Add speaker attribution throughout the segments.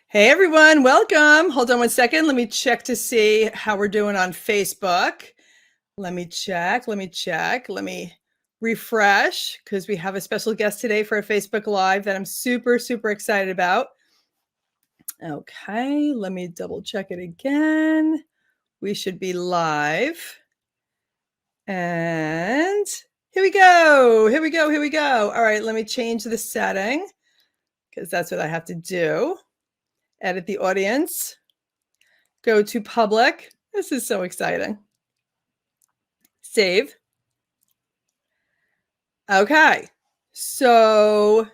Speaker 1: Hey everyone, welcome. Hold on one second. Let me check to see how we're doing on Facebook. Let me check. Let me refresh because we have a special guest today for a Facebook Live that I'm super, super excited about. Okay, let me double check it again. We should be live. And here we go. All right, let me change the setting because that's what I have to do. Edit the audience. Go to public. This is so exciting. Save. Okay, so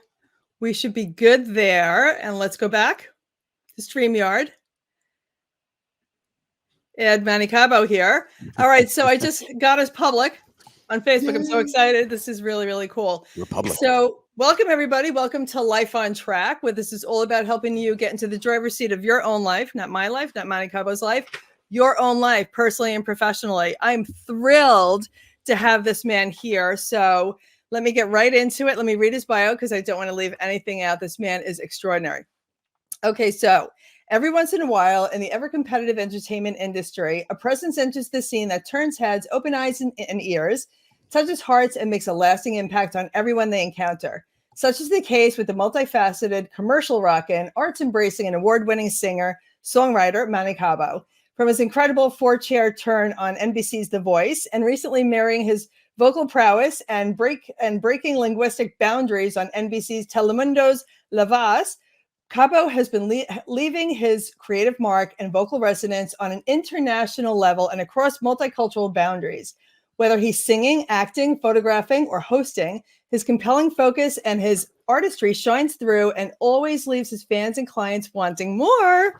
Speaker 1: we should be good there. And let's go back to StreamYard. Add Manny Cabo here. All right, so I just got us public on Facebook. Yay. I'm so excited. This is really, really cool.
Speaker 2: We're public.
Speaker 1: So welcome, everybody. Welcome to Life on Track, where this is all about helping you get into the driver's seat of your own life, not my life, not Manny Cabo's life, your own life, personally and professionally. I'm thrilled to have this man here. So let me get right into it. Let me read his bio because I don't want to leave anything out. This man is extraordinary. Okay, so every once in a while in the ever-competitive entertainment industry, a presence enters the scene that turns heads, open eyes and ears, touches hearts, and makes a lasting impact on everyone they encounter. Such is the case with the multifaceted, commercial rockin', arts-embracing, and award-winning singer, songwriter Manny Cabo. From his incredible four-chair turn on NBC's The Voice, and recently marrying his vocal prowess and breaking linguistic boundaries on NBC's Telemundo's La Voz, Cabo has been leaving his creative mark and vocal resonance on an international level and across multicultural boundaries. Whether he's singing, acting, photographing, or hosting, his compelling focus and his artistry shines through and always leaves his fans and clients wanting more.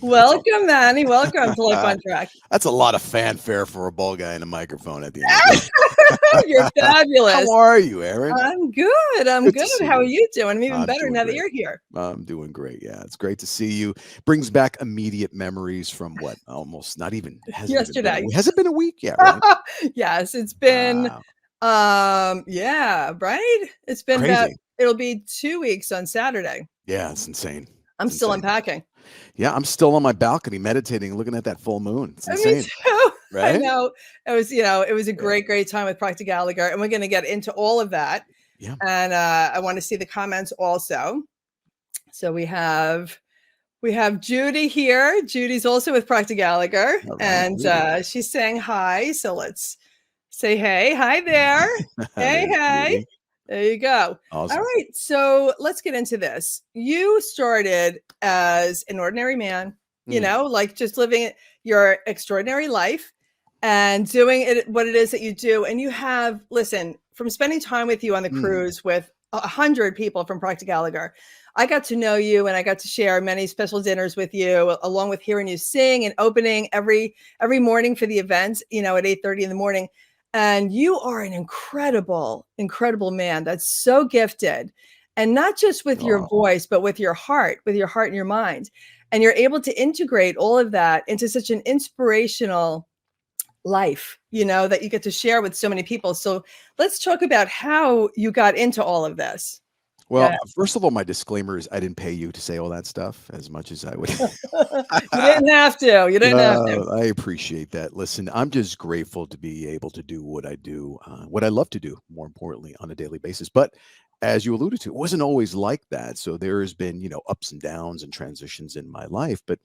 Speaker 1: Welcome, Manny. Welcome to Life on Track.
Speaker 2: That's a lot of fanfare for a bald guy in a microphone at the end.
Speaker 1: You're fabulous.
Speaker 2: How are you, Erin?
Speaker 1: I'm good. I'm good. How are you doing? I'm even better now that you're here.
Speaker 2: I'm doing great. Yeah, it's great to see you. Brings back immediate memories from what? Almost not even
Speaker 1: yesterday.
Speaker 2: Has it been a week yet? Right?
Speaker 1: Yes, it's been. Yeah, right. It's been
Speaker 2: crazy.
Speaker 1: About. It'll be 2 weeks on Saturday.
Speaker 2: Yeah, it's insane.
Speaker 1: I'm still unpacking.
Speaker 2: Yeah, I'm still on my balcony meditating, looking at that full moon. It's insane.
Speaker 1: Me too.
Speaker 2: Right?
Speaker 1: I know. It was a great time with Practical Gallagher, and we're going to get into all of that.
Speaker 2: Yeah.
Speaker 1: And I want to see the comments also. So we have Judy here. Judy's also with Practical Gallagher, right. And she's saying hi. So let's say hey. Hi there. Hey. There you go.
Speaker 2: Awesome.
Speaker 1: All right. So let's get into this. You started as an ordinary man, you know, like just living your extraordinary life and doing it, what it is that you do. And you have, listen, from spending time with you on the cruise with 100 people from Practical Gallagher, I got to know you and I got to share many special dinners with you, along with hearing you sing and opening every morning for the events, you know, at 8:30 in the morning. And you are an incredible man that's so gifted, and not just with your voice, but with your heart and your mind. And you're able to integrate all of that into such an inspirational life, you know, that you get to share with so many people. So let's talk about how you got into all of this.
Speaker 2: Well, first of all, my disclaimer is I didn't pay you to say all that stuff as much as I would.
Speaker 1: You didn't have to. You didn't have to.
Speaker 2: I appreciate that. Listen, I'm just grateful to be able to do what I do, what I love to do, more importantly, on a daily basis. But as you alluded to, it wasn't always like that. So there has been, you know, ups and downs and transitions in my life, but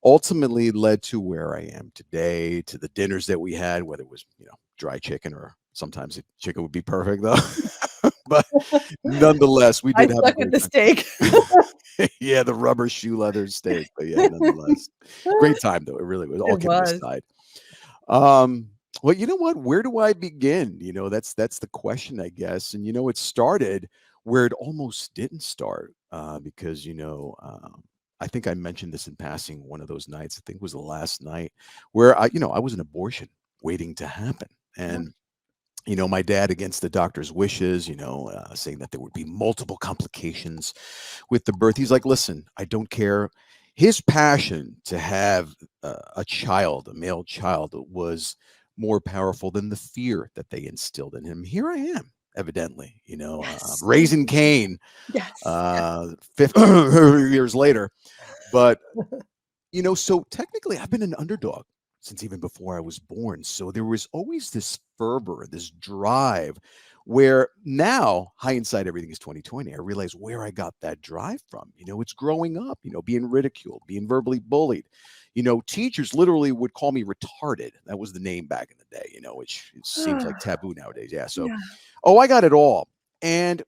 Speaker 2: ultimately led to where I am today, to the dinners that we had, whether it was, you know, dry chicken or sometimes the chicken would be perfect though. But nonetheless, we did have a great
Speaker 1: the steak.
Speaker 2: Yeah, the rubber shoe leather steak. But yeah, nonetheless, great time though. It really was. All kidding aside. Well, you know what? Where do I begin? You know, that's the question, I guess. And you know, it started where it almost didn't start, because you know, I think I mentioned this in passing one of those nights. I think it was the last night where I was an abortion waiting to happen, and you know, my dad, against the doctor's wishes, you know, saying that there would be multiple complications with the birth. He's like, listen, I don't care. His passion to have a child, a male child, was more powerful than the fear that they instilled in him. Here I am, evidently, you know, raising Cain, 50 years later. But, so technically I've been an underdog since even before I was born. So there was always this fervor, this drive where now hindsight, everything is 2020. I realize where I got that drive from. It's growing up, being ridiculed, being verbally bullied. Teachers literally would call me retarded. That was the name back in the day, which it seems like taboo nowadays. Yeah. So,
Speaker 1: Yeah.
Speaker 2: oh, I got it all. And,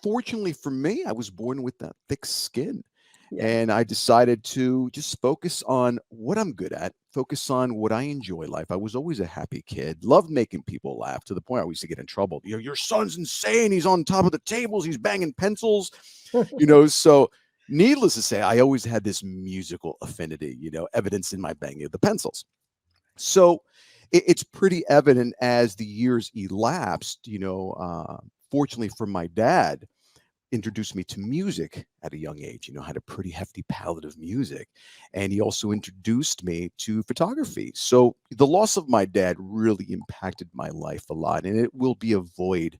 Speaker 2: fortunately for me, I was born with that thick skin.
Speaker 1: Yeah.
Speaker 2: And I decided to just focus on what I'm good at, focus on what I enjoy life. I was always a happy kid, loved making people laugh to the point I used to get in trouble. Your son's insane. He's on top of the tables. He's banging pencils, So needless to say, I always had this musical affinity, evidence in my banging of the pencils. So it's pretty evident as the years elapsed, fortunately for my dad, introduced me to music at a young age, had a pretty hefty palette of music. And he also introduced me to photography. So the loss of my dad really impacted my life a lot, and it will be a void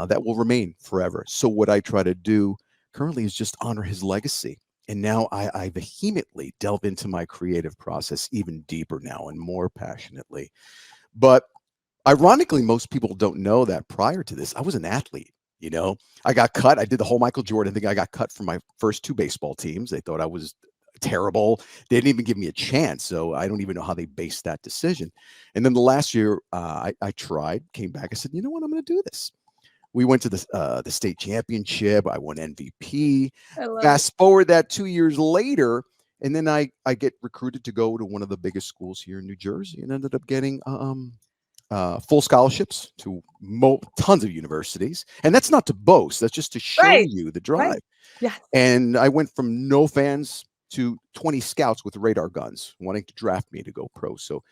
Speaker 2: that will remain forever. So what I try to do currently is just honor his legacy. And now I vehemently delve into my creative process even deeper now and more passionately. But ironically, most people don't know that prior to this, I was an athlete. I got cut. I did the whole Michael Jordan thing. I got cut from my first 2 baseball teams. They thought I was terrible. They didn't even give me a chance. So I don't even know how they based that decision. And then the last year, I tried, came back. I said, you know what? I'm going to do this. We went to the state championship. I won MVP.
Speaker 1: I love it.
Speaker 2: Fast forward that 2 years later, and then I get recruited to go to one of the biggest schools here in New Jersey, and ended up getting full scholarships to tons of universities. And that's not to boast. That's just to show you the drive.
Speaker 1: Right. Yeah.
Speaker 2: And I went from no fans to 20 scouts with radar guns wanting to draft me to go pro. So,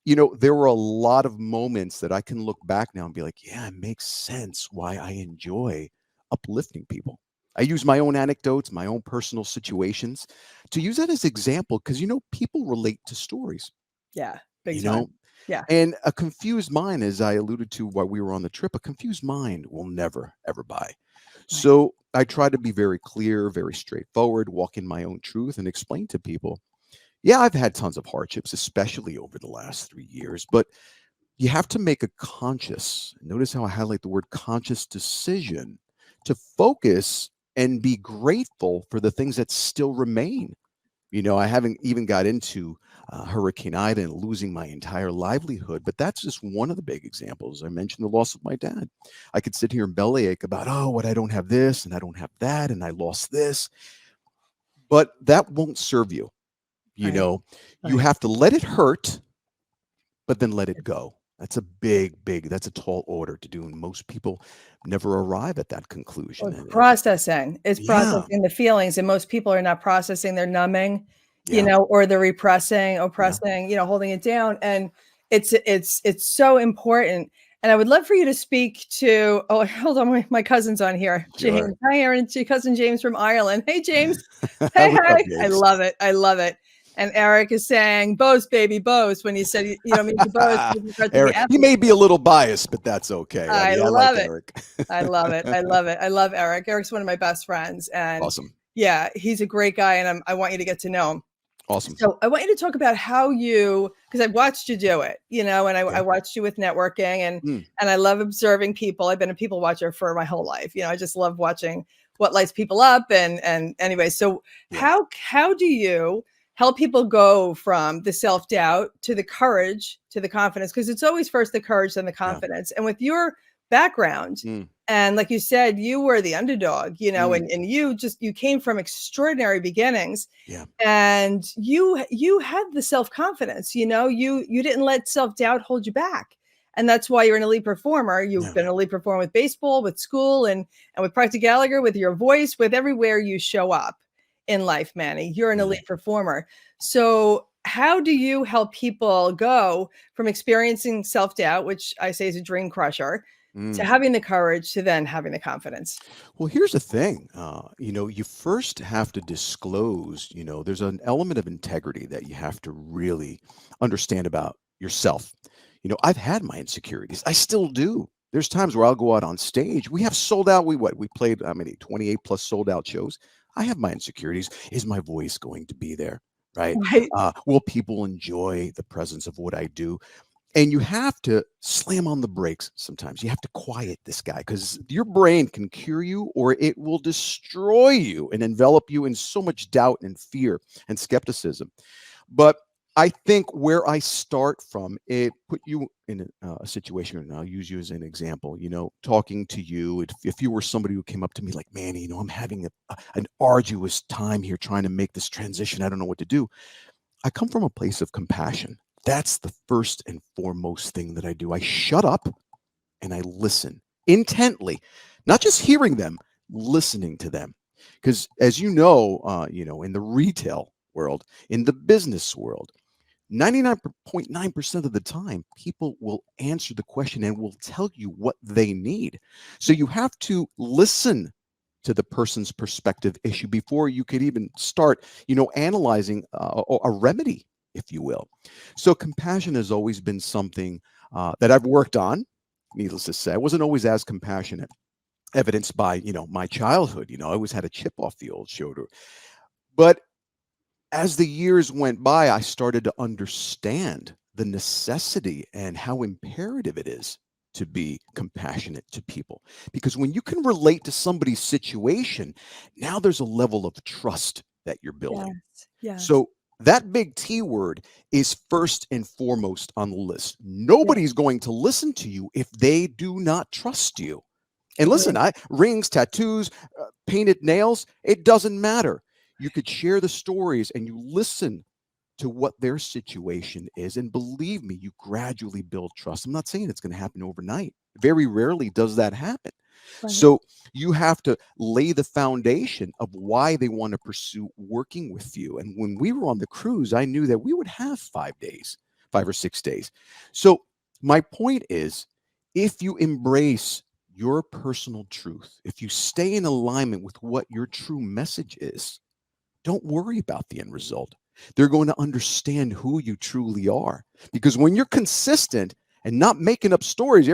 Speaker 2: there were a lot of moments that I can look back now and be like, yeah, it makes sense why I enjoy uplifting people. I use my own anecdotes, my own personal situations to use that as example because, people relate to stories.
Speaker 1: Yeah. Big time. Yeah.
Speaker 2: And a confused mind, as I alluded to while we were on the trip, a confused mind will never, ever buy. Right. So I try to be very clear, very straightforward, walk in my own truth and explain to people, yeah, I've had tons of hardships, especially over the last 3 years, but you have to make a conscious, notice how I highlight the word conscious decision to focus and be grateful for the things that still remain. I haven't even got into Hurricane Ida and losing my entire livelihood, but that's just one of the big examples. I mentioned the loss of my dad. I could sit here and bellyache about, what I don't have this and I don't have that and I lost this, but that won't serve you. You have to let it hurt, but then let it go. That's a that's a tall order to do. And most people never arrive at that conclusion.
Speaker 1: It's processing. It's processing the feelings. And most people are not processing. They're numbing, or they're repressing, oppressing, holding it down. And it's so important. And I would love for you to speak to, hold on, my cousin's on here.
Speaker 2: Sure.
Speaker 1: James. Hi, Erin. It's your cousin James from Ireland. Hey, James. Hey. I love it. I love it. And Eric is saying, boast, baby, boast. When you said, you don't mean to boast.
Speaker 2: Eric, he may be a little biased, but that's okay.
Speaker 1: I love it.
Speaker 2: Eric.
Speaker 1: I love it. I love it. I love Eric. Eric's one of my best friends. And
Speaker 2: awesome.
Speaker 1: Yeah, he's a great guy. And I want you to get to know him.
Speaker 2: Awesome.
Speaker 1: So I want you to talk about how because I've watched you do it, and I watched you with networking and I love observing people. I've been a people watcher for my whole life. I just love watching what lights people up. And anyway, so how do you help people go from the self-doubt to the courage to the confidence? Because it's always first the courage then the confidence. And with your background, and like you said, you were the underdog, and you came from extraordinary beginnings, and you had the self-confidence, you didn't let self-doubt hold you back. And that's why you're an elite performer. You've been an elite performer with baseball, with school, and with Proctor Gallagher, with your voice, with everywhere you show up in life, Manny. You're an elite performer. So how do you help people go from experiencing self-doubt, which I say is a dream crusher, to having the courage to then having the confidence?
Speaker 2: Well, here's the thing. You first have to disclose, there's an element of integrity that you have to really understand about yourself. I've had my insecurities. I still do. There's times where I'll go out on stage. We have sold out. We played, 28 plus sold out shows. I have my insecurities. Is my voice going to be there? Right?
Speaker 1: Right.
Speaker 2: Will people enjoy the presence of what I do? And you have to slam on the brakes sometimes. You have to quiet this guy because your brain can cure you or it will destroy you and envelop you in so much doubt and fear and skepticism. But I think where I start from, it put you in a situation, and I'll use you as an example, talking to you. If you were somebody who came up to me like, Manny, I'm having an arduous time here trying to make this transition. I don't know what to do. I come from a place of compassion. That's the first and foremost thing that I do. I shut up and I listen intently, not just hearing them, listening to them. Because as you know, in the retail world, in the business world, 99.9% of the time, people will answer the question and will tell you what they need. So you have to listen to the person's perspective issue before you could even start, analyzing a remedy, if you will. So compassion has always been something that I've worked on. Needless to say, I wasn't always as compassionate, evidenced by, my childhood. I always had a chip off the old shoulder. But as the years went by, I started to understand the necessity and how imperative it is to be compassionate to people. Because when you can relate to somebody's situation, now there's a level of trust that you're building.
Speaker 1: Yes. Yes.
Speaker 2: So that big T word is first and foremost on the list. Nobody's going to listen to you if they do not trust you. And listen, rings, tattoos, painted nails, it doesn't matter. You could share the stories and you listen to what their situation is. And believe me, you gradually build trust. I'm not saying it's going to happen overnight. Very rarely does that happen. Right. So you have to lay the foundation of why they want to pursue working with you. And when we were on the cruise, I knew that we would have 5 or 6 days. So my point is, if you embrace your personal truth, if you stay in alignment with what your true message is, don't worry about the end result. They're going to understand who you truly are. Because when you're consistent and not making up stories, you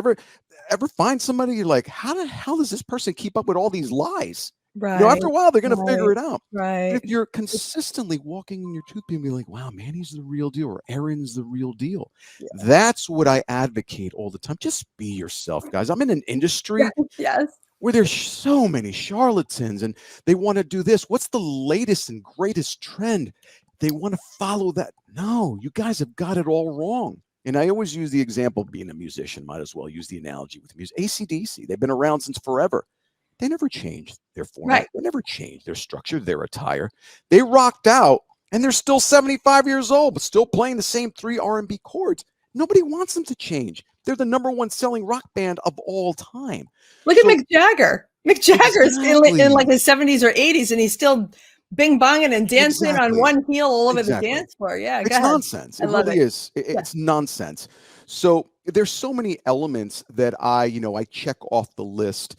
Speaker 2: ever find somebody you're like, how the hell does this person keep up with all these lies?
Speaker 1: Right.
Speaker 2: After a while, they're going to figure it out.
Speaker 1: Right.
Speaker 2: But if you're consistently walking in your truth, being like, wow, Manny's the real deal, or Erin's the real deal. Yeah. That's what I advocate all the time. Just be yourself, guys. I'm in an industry.
Speaker 1: Yes.
Speaker 2: Where there's so many charlatans and they want to do this. What's the latest and greatest trend? They want to follow that. No, you guys have got it all wrong. And I always use the example of being a musician. Might as well use the analogy with music. AC/DC, they've been around since forever. They never changed their format. Right. They never changed their structure, their attire. They rocked out and they're still 75 years old, but still playing the same 3 R&B chords. Nobody wants them to change. They're the #1 selling rock band of all time.
Speaker 1: Look at Mick Jagger. Mick Jagger's in like his 70s or 80s, and he's still bing bonging and dancing on one heel all over the dance floor. Yeah,
Speaker 2: it's nonsense. It really is. It's nonsense. So there's so many elements that I check off the list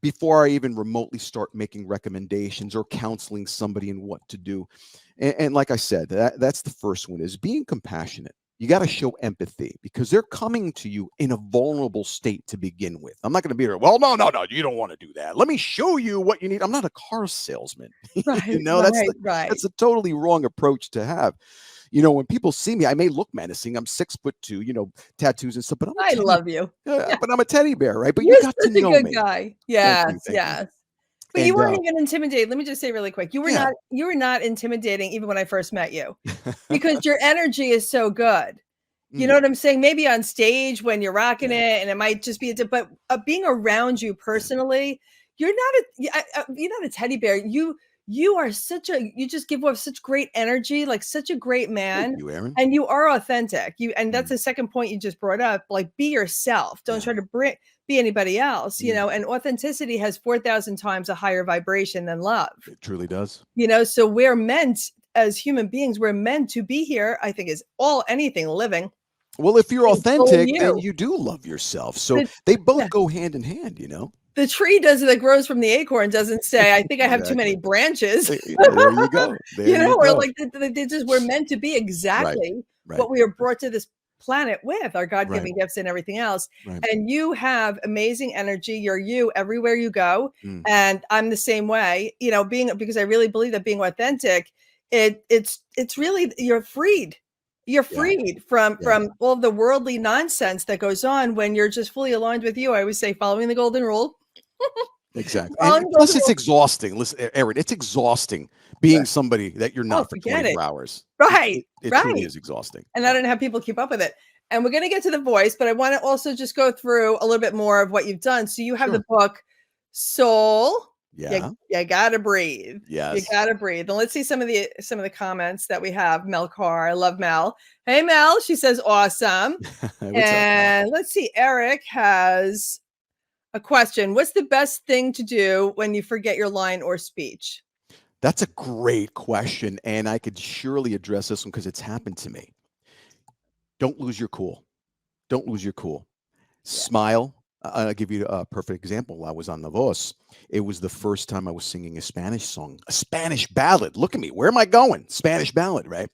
Speaker 2: before I even remotely start making recommendations or counseling somebody in what to do. And like I said, that's the first one, is being compassionate. You got to show empathy because they're coming to you in a vulnerable state to begin with. I'm not going to be there. Well, no, you don't want to do that. Let me show you what you need. I'm not a car salesman.
Speaker 1: Right,
Speaker 2: that's a totally wrong approach to have. When people see me, I may look menacing. I'm 6'2", tattoos and stuff, but
Speaker 1: I love you.
Speaker 2: But I'm a teddy bear, right? But
Speaker 1: You're
Speaker 2: you got to know
Speaker 1: good
Speaker 2: me.
Speaker 1: Guy. Yes,
Speaker 2: Thank you.
Speaker 1: Yes. But you weren't even intimidated. Let me just say really quick. You were not intimidating even when I first met you, because your energy is so good. You know what I'm saying? Maybe on stage when you're rocking it, and it might just be but being around you personally, you're not a teddy bear. You are you just give off such great energy, like such a great man.
Speaker 2: Thank you, Erin.
Speaker 1: And you are authentic. And that's the second point you just brought up. Like, be yourself. Don't try to be anybody else, and authenticity has 4,000 times a higher vibration than love.
Speaker 2: It truly does.
Speaker 1: So we're meant, as human beings, we're meant to be here, I think, is anything living.
Speaker 2: Well, if you're authentic, then you do love yourself. So they both go hand in hand,
Speaker 1: The tree that grows from the acorn doesn't say, I think I have too many branches.
Speaker 2: There you go.
Speaker 1: Or like we're meant to be exactly what we are brought to this planet with, our God-given gifts and everything else. And you have amazing energy. You're you everywhere you go. And I'm the same way, you know, because I really believe that being authentic, it's really, you're freed. You're freed from all the worldly nonsense that goes on when you're just fully aligned with you. I always say, following the golden rule.
Speaker 2: Exactly. And plus it's exhausting. Listen, Erin, it's exhausting being somebody that you're not for 24 hours.
Speaker 1: Right.
Speaker 2: It truly is exhausting.
Speaker 1: And I don't know how people keep up with it. And we're going to get to the voice, but I want to also just go through a little bit more of what you've done. So you have the book Soul.
Speaker 2: Yeah.
Speaker 1: You gotta breathe.
Speaker 2: Yes.
Speaker 1: You gotta breathe. And let's see some of the comments that we have. Mel Carr. I love Mel. Hey Mel, she says awesome. And let's see. Eric has a question. What's the best thing to do when you forget your line or speech?
Speaker 2: That's a great question. And I could surely address this one because it's happened to me. Don't lose your cool. Don't lose your cool. Smile. I'll give you a perfect example. I was on La Voz. It was the first time I was singing a Spanish song, a Spanish ballad. Look at me. Where am I going? Spanish ballad, right?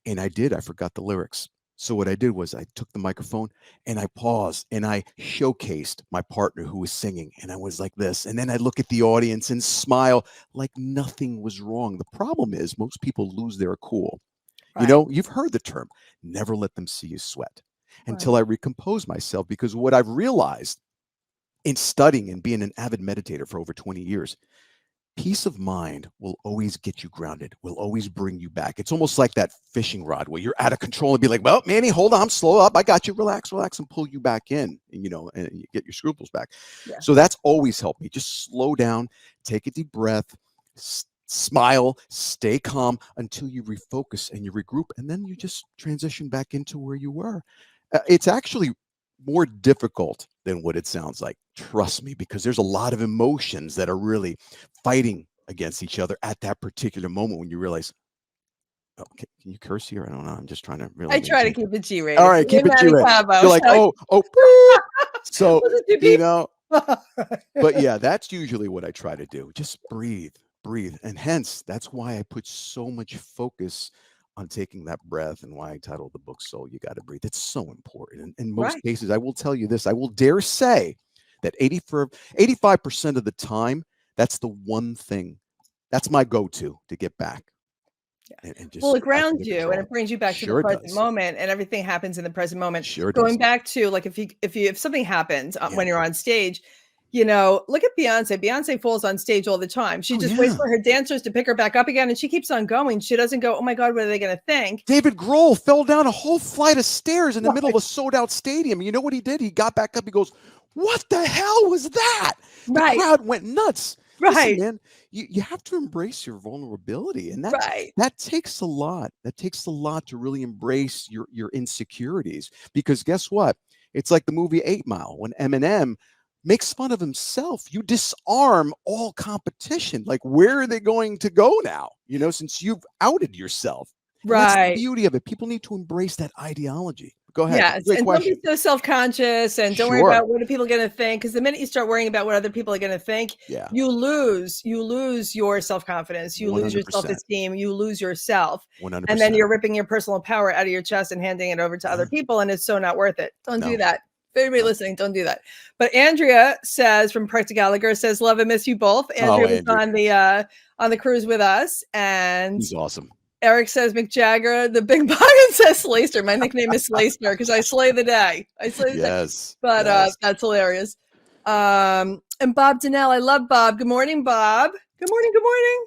Speaker 2: And I forgot the lyrics. So what I did was I took the microphone and I paused and I showcased my partner who was singing. And I was like this. And then I look at the audience and smile like nothing was wrong. The problem is most people lose their cool. You know, you've heard the term, never let them see you sweat until I recompose myself, because what I've realized in studying and being an avid meditator for over 20 years, peace of mind will always get you grounded, will always bring you back. It's almost like that fishing rod where you're out of control and be like, well, Manny, hold on, slow up. I got you. Relax, and pull you back in, and, you know, and you get your scruples back. So that's always helped me. Just slow down, take a deep breath, smile, stay calm until you refocus and you regroup. And then you just transition back into where you were. It's actually more difficult than what it sounds like. Trust me, because there's a lot of emotions that are really fighting against each other at that particular moment when you realize, oh, can you curse here? I don't know. I'm just trying to really.
Speaker 1: I try to keep it G-rated.
Speaker 2: All right, keep it G-rated. You're like, oh. So, you know, but yeah, that's usually what I try to do. Just breathe. And hence, that's why I put so much focus on taking that breath, and why I titled the book Soul, You Got to Breathe. It's so important. And in most cases, I will tell you this, I will dare say that 85% of the time, that's the one thing, that's my go-to to get back. And just,
Speaker 1: well, it grounds you and it brings you back to the present moment, and everything happens in the present moment. Going back to, like, if something happens when you're on stage, you know, look at Beyonce. Beyonce falls on stage all the time. She just waits for her dancers to pick her back up again, and she keeps on going. She doesn't go, oh my God, what are they going to think?
Speaker 2: David Grohl fell down a whole flight of stairs in the middle of a sold-out stadium. You know what he did? He got back up. He goes, what the hell was that? The crowd went nuts. Listen, man, you have to embrace your vulnerability, and that takes a lot. That takes a lot to really embrace your insecurities, because guess what? It's like the movie 8 Mile when Eminem makes fun of himself. You disarm all competition. Like, where are they going to go now? You know, since you've outed yourself. And that's the beauty of it. People need to embrace that ideology. Go ahead.
Speaker 1: Yes, and don't be so self-conscious, and don't worry about what are people going to think, because the minute you start worrying about what other people are going to think, you lose your self-confidence, you 100%. Lose your self-esteem, you lose yourself,
Speaker 2: 100%.
Speaker 1: And then you're ripping your personal power out of your chest and handing it over to other people, and it's so not worth it. Don't do that. For everybody listening, don't do that. But Andrea says, from Practic Gallagher, says, love and miss you both. Andrea was on the cruise with us, and
Speaker 2: he's awesome.
Speaker 1: Eric says Mick Jagger, the Big Boggin says Slayster. My nickname is Slayster because I slay the day. I slay the day. But that's hilarious. And Bob Donnell, I love Bob. Good morning, Bob. Good morning. Good morning.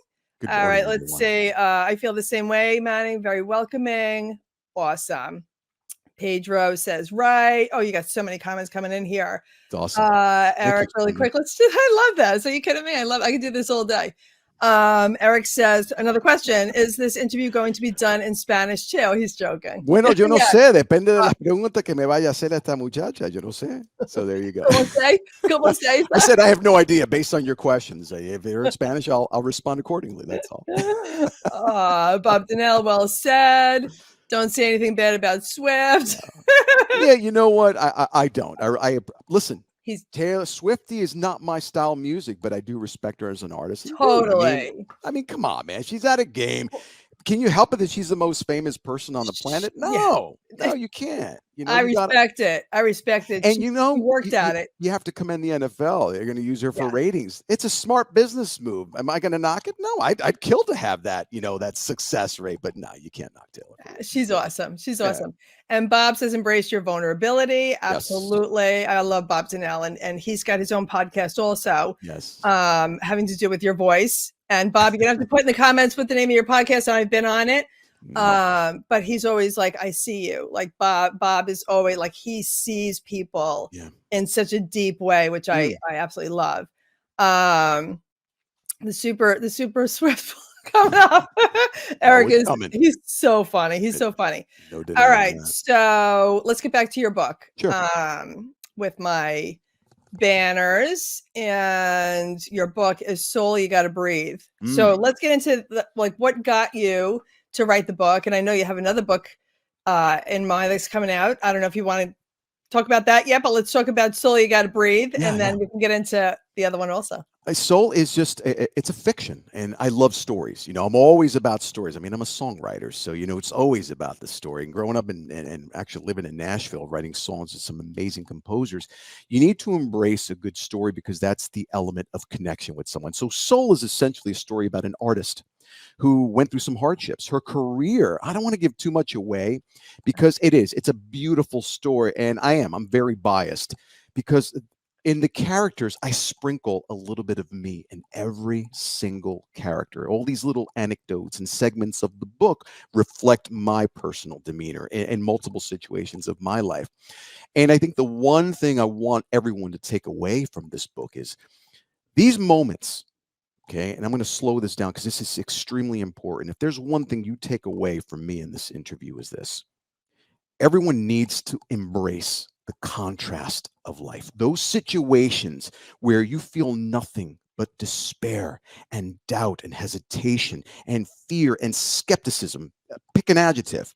Speaker 1: All right, let's see. I feel the same way, Manny. Very welcoming. Awesome. Pedro says, right. Oh, you got so many comments coming in here.
Speaker 2: It's awesome.
Speaker 1: Eric, really quick. I love that. So you kidding me? I can do this all day. Eric says, another question, is this interview going to be done in Spanish too? He's joking.
Speaker 2: Bueno, yo no sé, depende de las preguntas que me vaya a hacer esta muchacha, yo no sé. So there you go.
Speaker 1: ¿Cómo se?
Speaker 2: I said I have no idea based on your questions. If they're in Spanish, I'll respond accordingly. That's all.
Speaker 1: Bob Donnell, well said. Don't say anything bad about Swift.
Speaker 2: Yeah, you know what? I don't. I listen. Taylor Swiftie is not my style of music, but I do respect her as an artist.
Speaker 1: Totally.
Speaker 2: I mean, come on, man. She's at a game. can you help it that she's the most famous person on the planet? No, no, you can't. You know,
Speaker 1: I respect it. I respect it.
Speaker 2: And
Speaker 1: she
Speaker 2: you
Speaker 1: worked at it.
Speaker 2: You have to commend the NFL. They're going to use her for
Speaker 1: Yes.
Speaker 2: ratings. It's a smart business move. Am I going to knock it? No, I'd kill to have that, you know, that success rate. But no, you can't knock Taylor.
Speaker 1: She's awesome. She's awesome. And Bob says, embrace your vulnerability. Absolutely. Yes. I love Bob Donnell. And he's got his own podcast also.
Speaker 2: Yes.
Speaker 1: Having to do with your voice. And Bob, you're going to have to put in the comments what the name of your podcast. I've been on it. But he's always like, I see you. Like Bob is always like, he sees people in such a deep way, which I absolutely love. The super swift coming up. Eric is he's so funny. He's so funny. No, all right. So let's get back to your book.
Speaker 2: Sure.
Speaker 1: With my banners, and your book is Soul You Gotta Breathe. So let's get into what got you to write the book. And I know you have another book in mind that's coming out. I don't know if you want to talk about that yet, but let's talk about Soul You Gotta Breathe, and then we can get into the other one also.
Speaker 2: Soul is just, it's a fiction, and I love stories. You know, I'm always about stories. I mean, I'm a songwriter, so, you know, it's always about the story. And growing up and actually living in Nashville, writing songs with some amazing composers, you need to embrace a good story because that's the element of connection with someone. So Soul is essentially a story about an artist who went through some hardships. Her career, I don't want to give too much away because it's a beautiful story. And I'm very biased because in the characters, I sprinkle a little bit of me in every single character. All these little anecdotes and segments of the book reflect my personal demeanor in multiple situations of my life. And I think the one thing I want everyone to take away from this book is these moments. Okay, and I'm going to slow this down because this is extremely important. If there's one thing you take away from me in this interview is this. Everyone needs to embrace the contrast of life. Those situations where you feel nothing but despair and doubt and hesitation and fear and skepticism, pick an adjective.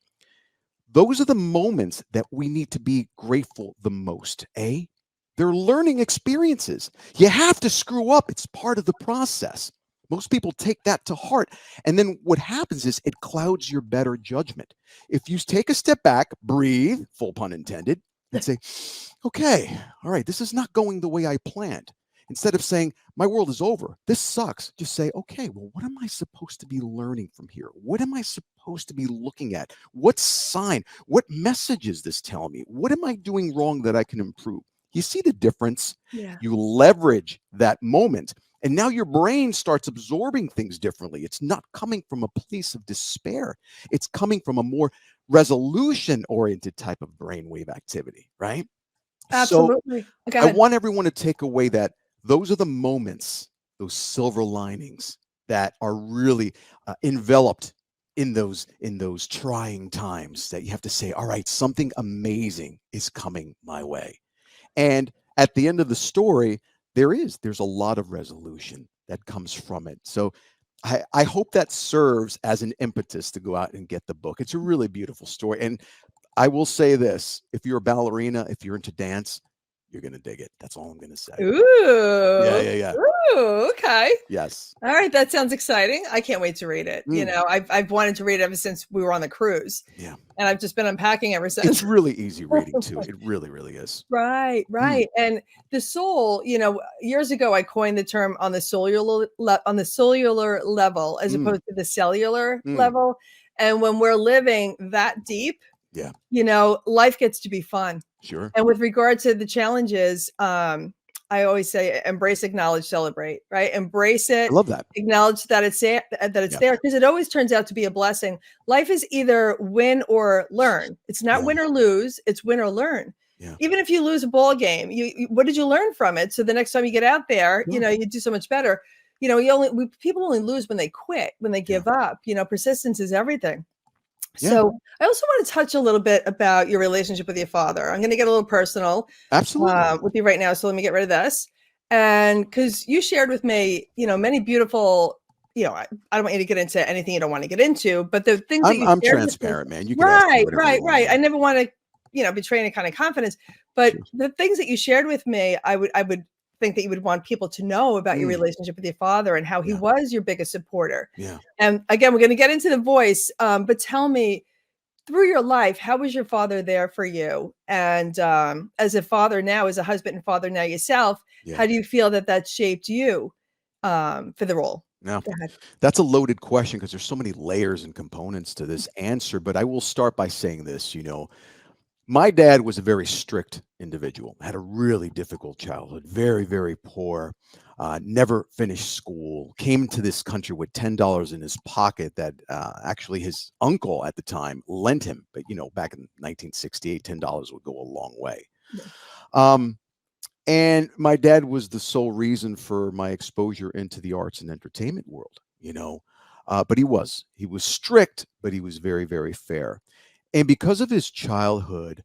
Speaker 2: Those are the moments that we need to be grateful the most, They're learning experiences. You have to screw up. It's part of the process. Most people take that to heart. And then what happens is it clouds your better judgment. If you take a step back, breathe, full pun intended, and say, okay, all right, this is not going the way I planned. Instead of saying, my world is over, this sucks, just say, okay, well, what am I supposed to be learning from here? What am I supposed to be looking at? What sign? What message is this telling me? What am I doing wrong that I can improve? You see the difference? Yeah. You leverage that moment, and now your brain starts absorbing things differently. It's not coming from a place of despair. It's coming from a more resolution-oriented type of brainwave activity, right?
Speaker 1: Absolutely.
Speaker 2: So I want everyone to take away that those are the moments, those silver linings that are really enveloped in those trying times that you have to say, all right, something amazing is coming my way. And at the end of the story, there's a lot of resolution that comes from it. So I hope that serves as an impetus to go out and get the book. It's a really beautiful story. And I will say this, if you're a ballerina, if you're into dance, you're going to dig it. That's all I'm going to say.
Speaker 1: Ooh.
Speaker 2: Yeah.
Speaker 1: Ooh, okay.
Speaker 2: Yes.
Speaker 1: All right. That sounds exciting. I can't wait to read it. You know, I've wanted to read it ever since we were on the cruise. Yeah. And I've just been unpacking ever since.
Speaker 2: It's really easy reading too. It really, really is.
Speaker 1: Right. And the soul, you know, years ago, I coined the term on the cellular level as opposed to the cellular level. And when we're living that deep, you know, life gets to be fun.
Speaker 2: Sure.
Speaker 1: And with regard to the challenges, I always say embrace, acknowledge, celebrate, right? Embrace it.
Speaker 2: I love that.
Speaker 1: Acknowledge that it's there, because it always turns out to be a blessing. Life is either win or learn. It's not win or lose. It's win or learn. Yeah. Even if you lose a ball game, what did you learn from it? So the next time you get out there, you know, you do so much better. You know, people only lose when they quit, when they give up. You know, persistence is everything. Yeah. So I also want to touch a little bit about your relationship with your father. I'm going to get a little personal with you right now. So let me get rid of this. And because you shared with me, you know, many beautiful, you know, I don't want you to get into anything you don't want to get into, but the things
Speaker 2: I'm transparent, man. You can
Speaker 1: right. I never want to, you know, betray any kind of confidence, but the things that you shared with me, I would think that you would want people to know about your relationship with your father and how he was your biggest supporter.
Speaker 2: Yeah.
Speaker 1: And again, we're going to get into the voice, but tell me, through your life, how was your father there for you? And as a father now, as a husband and father now yourself, how do you feel that that shaped you for the role?
Speaker 2: Now,
Speaker 1: Go ahead.
Speaker 2: that's a loaded question because there's so many layers and components to this answer. But I will start by saying this, my dad was a very strict individual, had a really difficult childhood, very, very poor, never finished school, came to this country with $10 in his pocket that actually his uncle at the time lent him. But, back in 1968, $10 would go a long way. And my dad was the sole reason for my exposure into the arts and entertainment world, but he was strict, but he was very, very fair. And because of his childhood,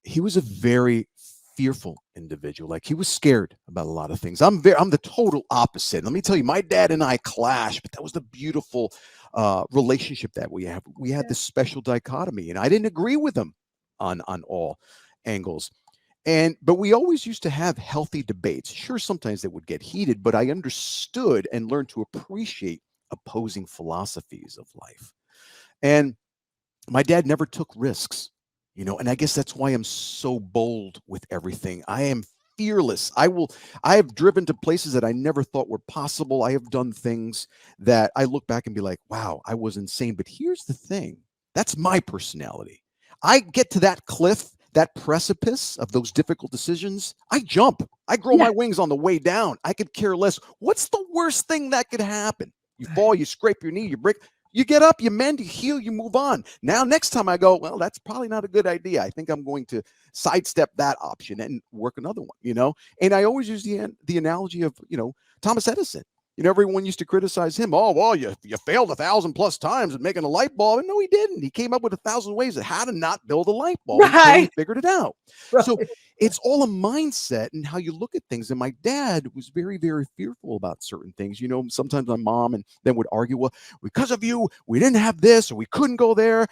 Speaker 2: he was a very fearful individual. Like, he was scared about a lot of things. I'm the total opposite. Let me tell you, my dad and I clashed, but that was the beautiful relationship that we have. We had this special dichotomy, and I didn't agree with him on all angles. But we always used to have healthy debates. Sure, sometimes they would get heated, but I understood and learned to appreciate opposing philosophies of life. And my dad never took risks, and I guess that's why I'm so bold with everything. I am fearless. I have driven to places that I never thought were possible. I have done things that I look back and be like, wow, I was insane. But here's the thing. That's my personality. I get to that cliff, that precipice of those difficult decisions, I jump. I grow my wings on the way down. I could care less. What's the worst thing that could happen? You fall, you scrape your knee, you break. You get up, you mend, you heal, you move on. Now, next time I go, well, that's probably not a good idea. I think I'm going to sidestep that option and work another one, And I always use the analogy of, Thomas Edison. Everyone used to criticize him. Oh, well, you failed 1,000+ times at making a light bulb. And no, he didn't. He came up with 1,000 ways of how to not build a light bulb until he figured it out. Right. So it's all a mindset and how you look at things. And my dad was very, very fearful about certain things. Sometimes my mom and then would argue, well, because of you, we didn't have this or we couldn't go there.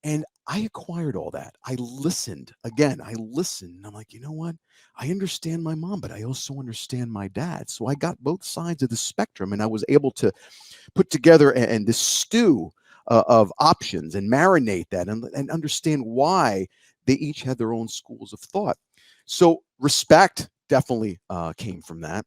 Speaker 2: And I acquired all that. I listened. Again, I listened. And I'm like, you know what? I understand my mom, but I also understand my dad. So I got both sides of the spectrum, and I was able to put together and this stew of options and marinate that and understand why they each had their own schools of thought. So respect definitely came from that.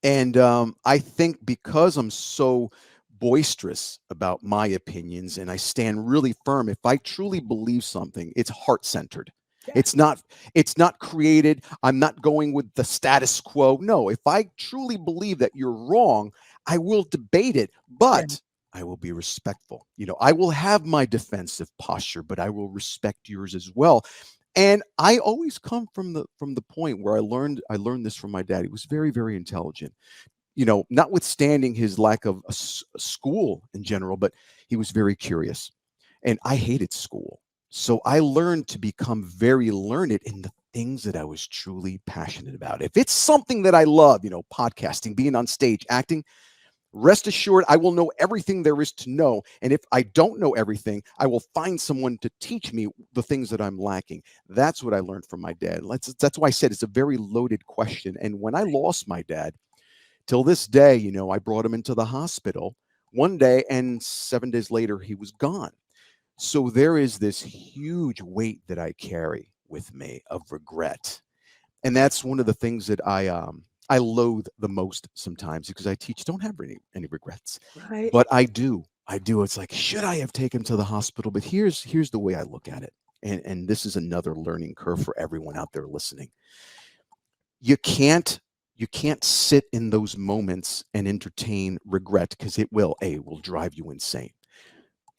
Speaker 2: And I think because I'm so boisterous about my opinions and I stand really firm, if I truly believe something, it's heart-centered. It's not created. I'm not going with the status quo. No, if I truly believe that you're wrong, I will debate it, but I will be respectful. I will have my defensive posture, but I will respect yours as well. And I always come from the point where I learned this from my dad. He was very, very intelligent. Notwithstanding his lack of a school in general, but he was very curious. And I hated school. So I learned to become very learned in the things that I was truly passionate about. If it's something that I love, podcasting, being on stage, acting, rest assured, I will know everything there is to know. And if I don't know everything, I will find someone to teach me the things that I'm lacking. That's what I learned from my dad. That's why I said it's a very loaded question. And when I lost my dad, till this day, I brought him into the hospital one day, and 7 days later, he was gone. So there is this huge weight that I carry with me of regret. And that's one of the things that I loathe the most sometimes, because I teach don't have any regrets. Right. But I do. It's like, should I have taken him to the hospital? But here's the way I look at it. And this is another learning curve for everyone out there listening. You can't sit in those moments and entertain regret, because it will drive you insane.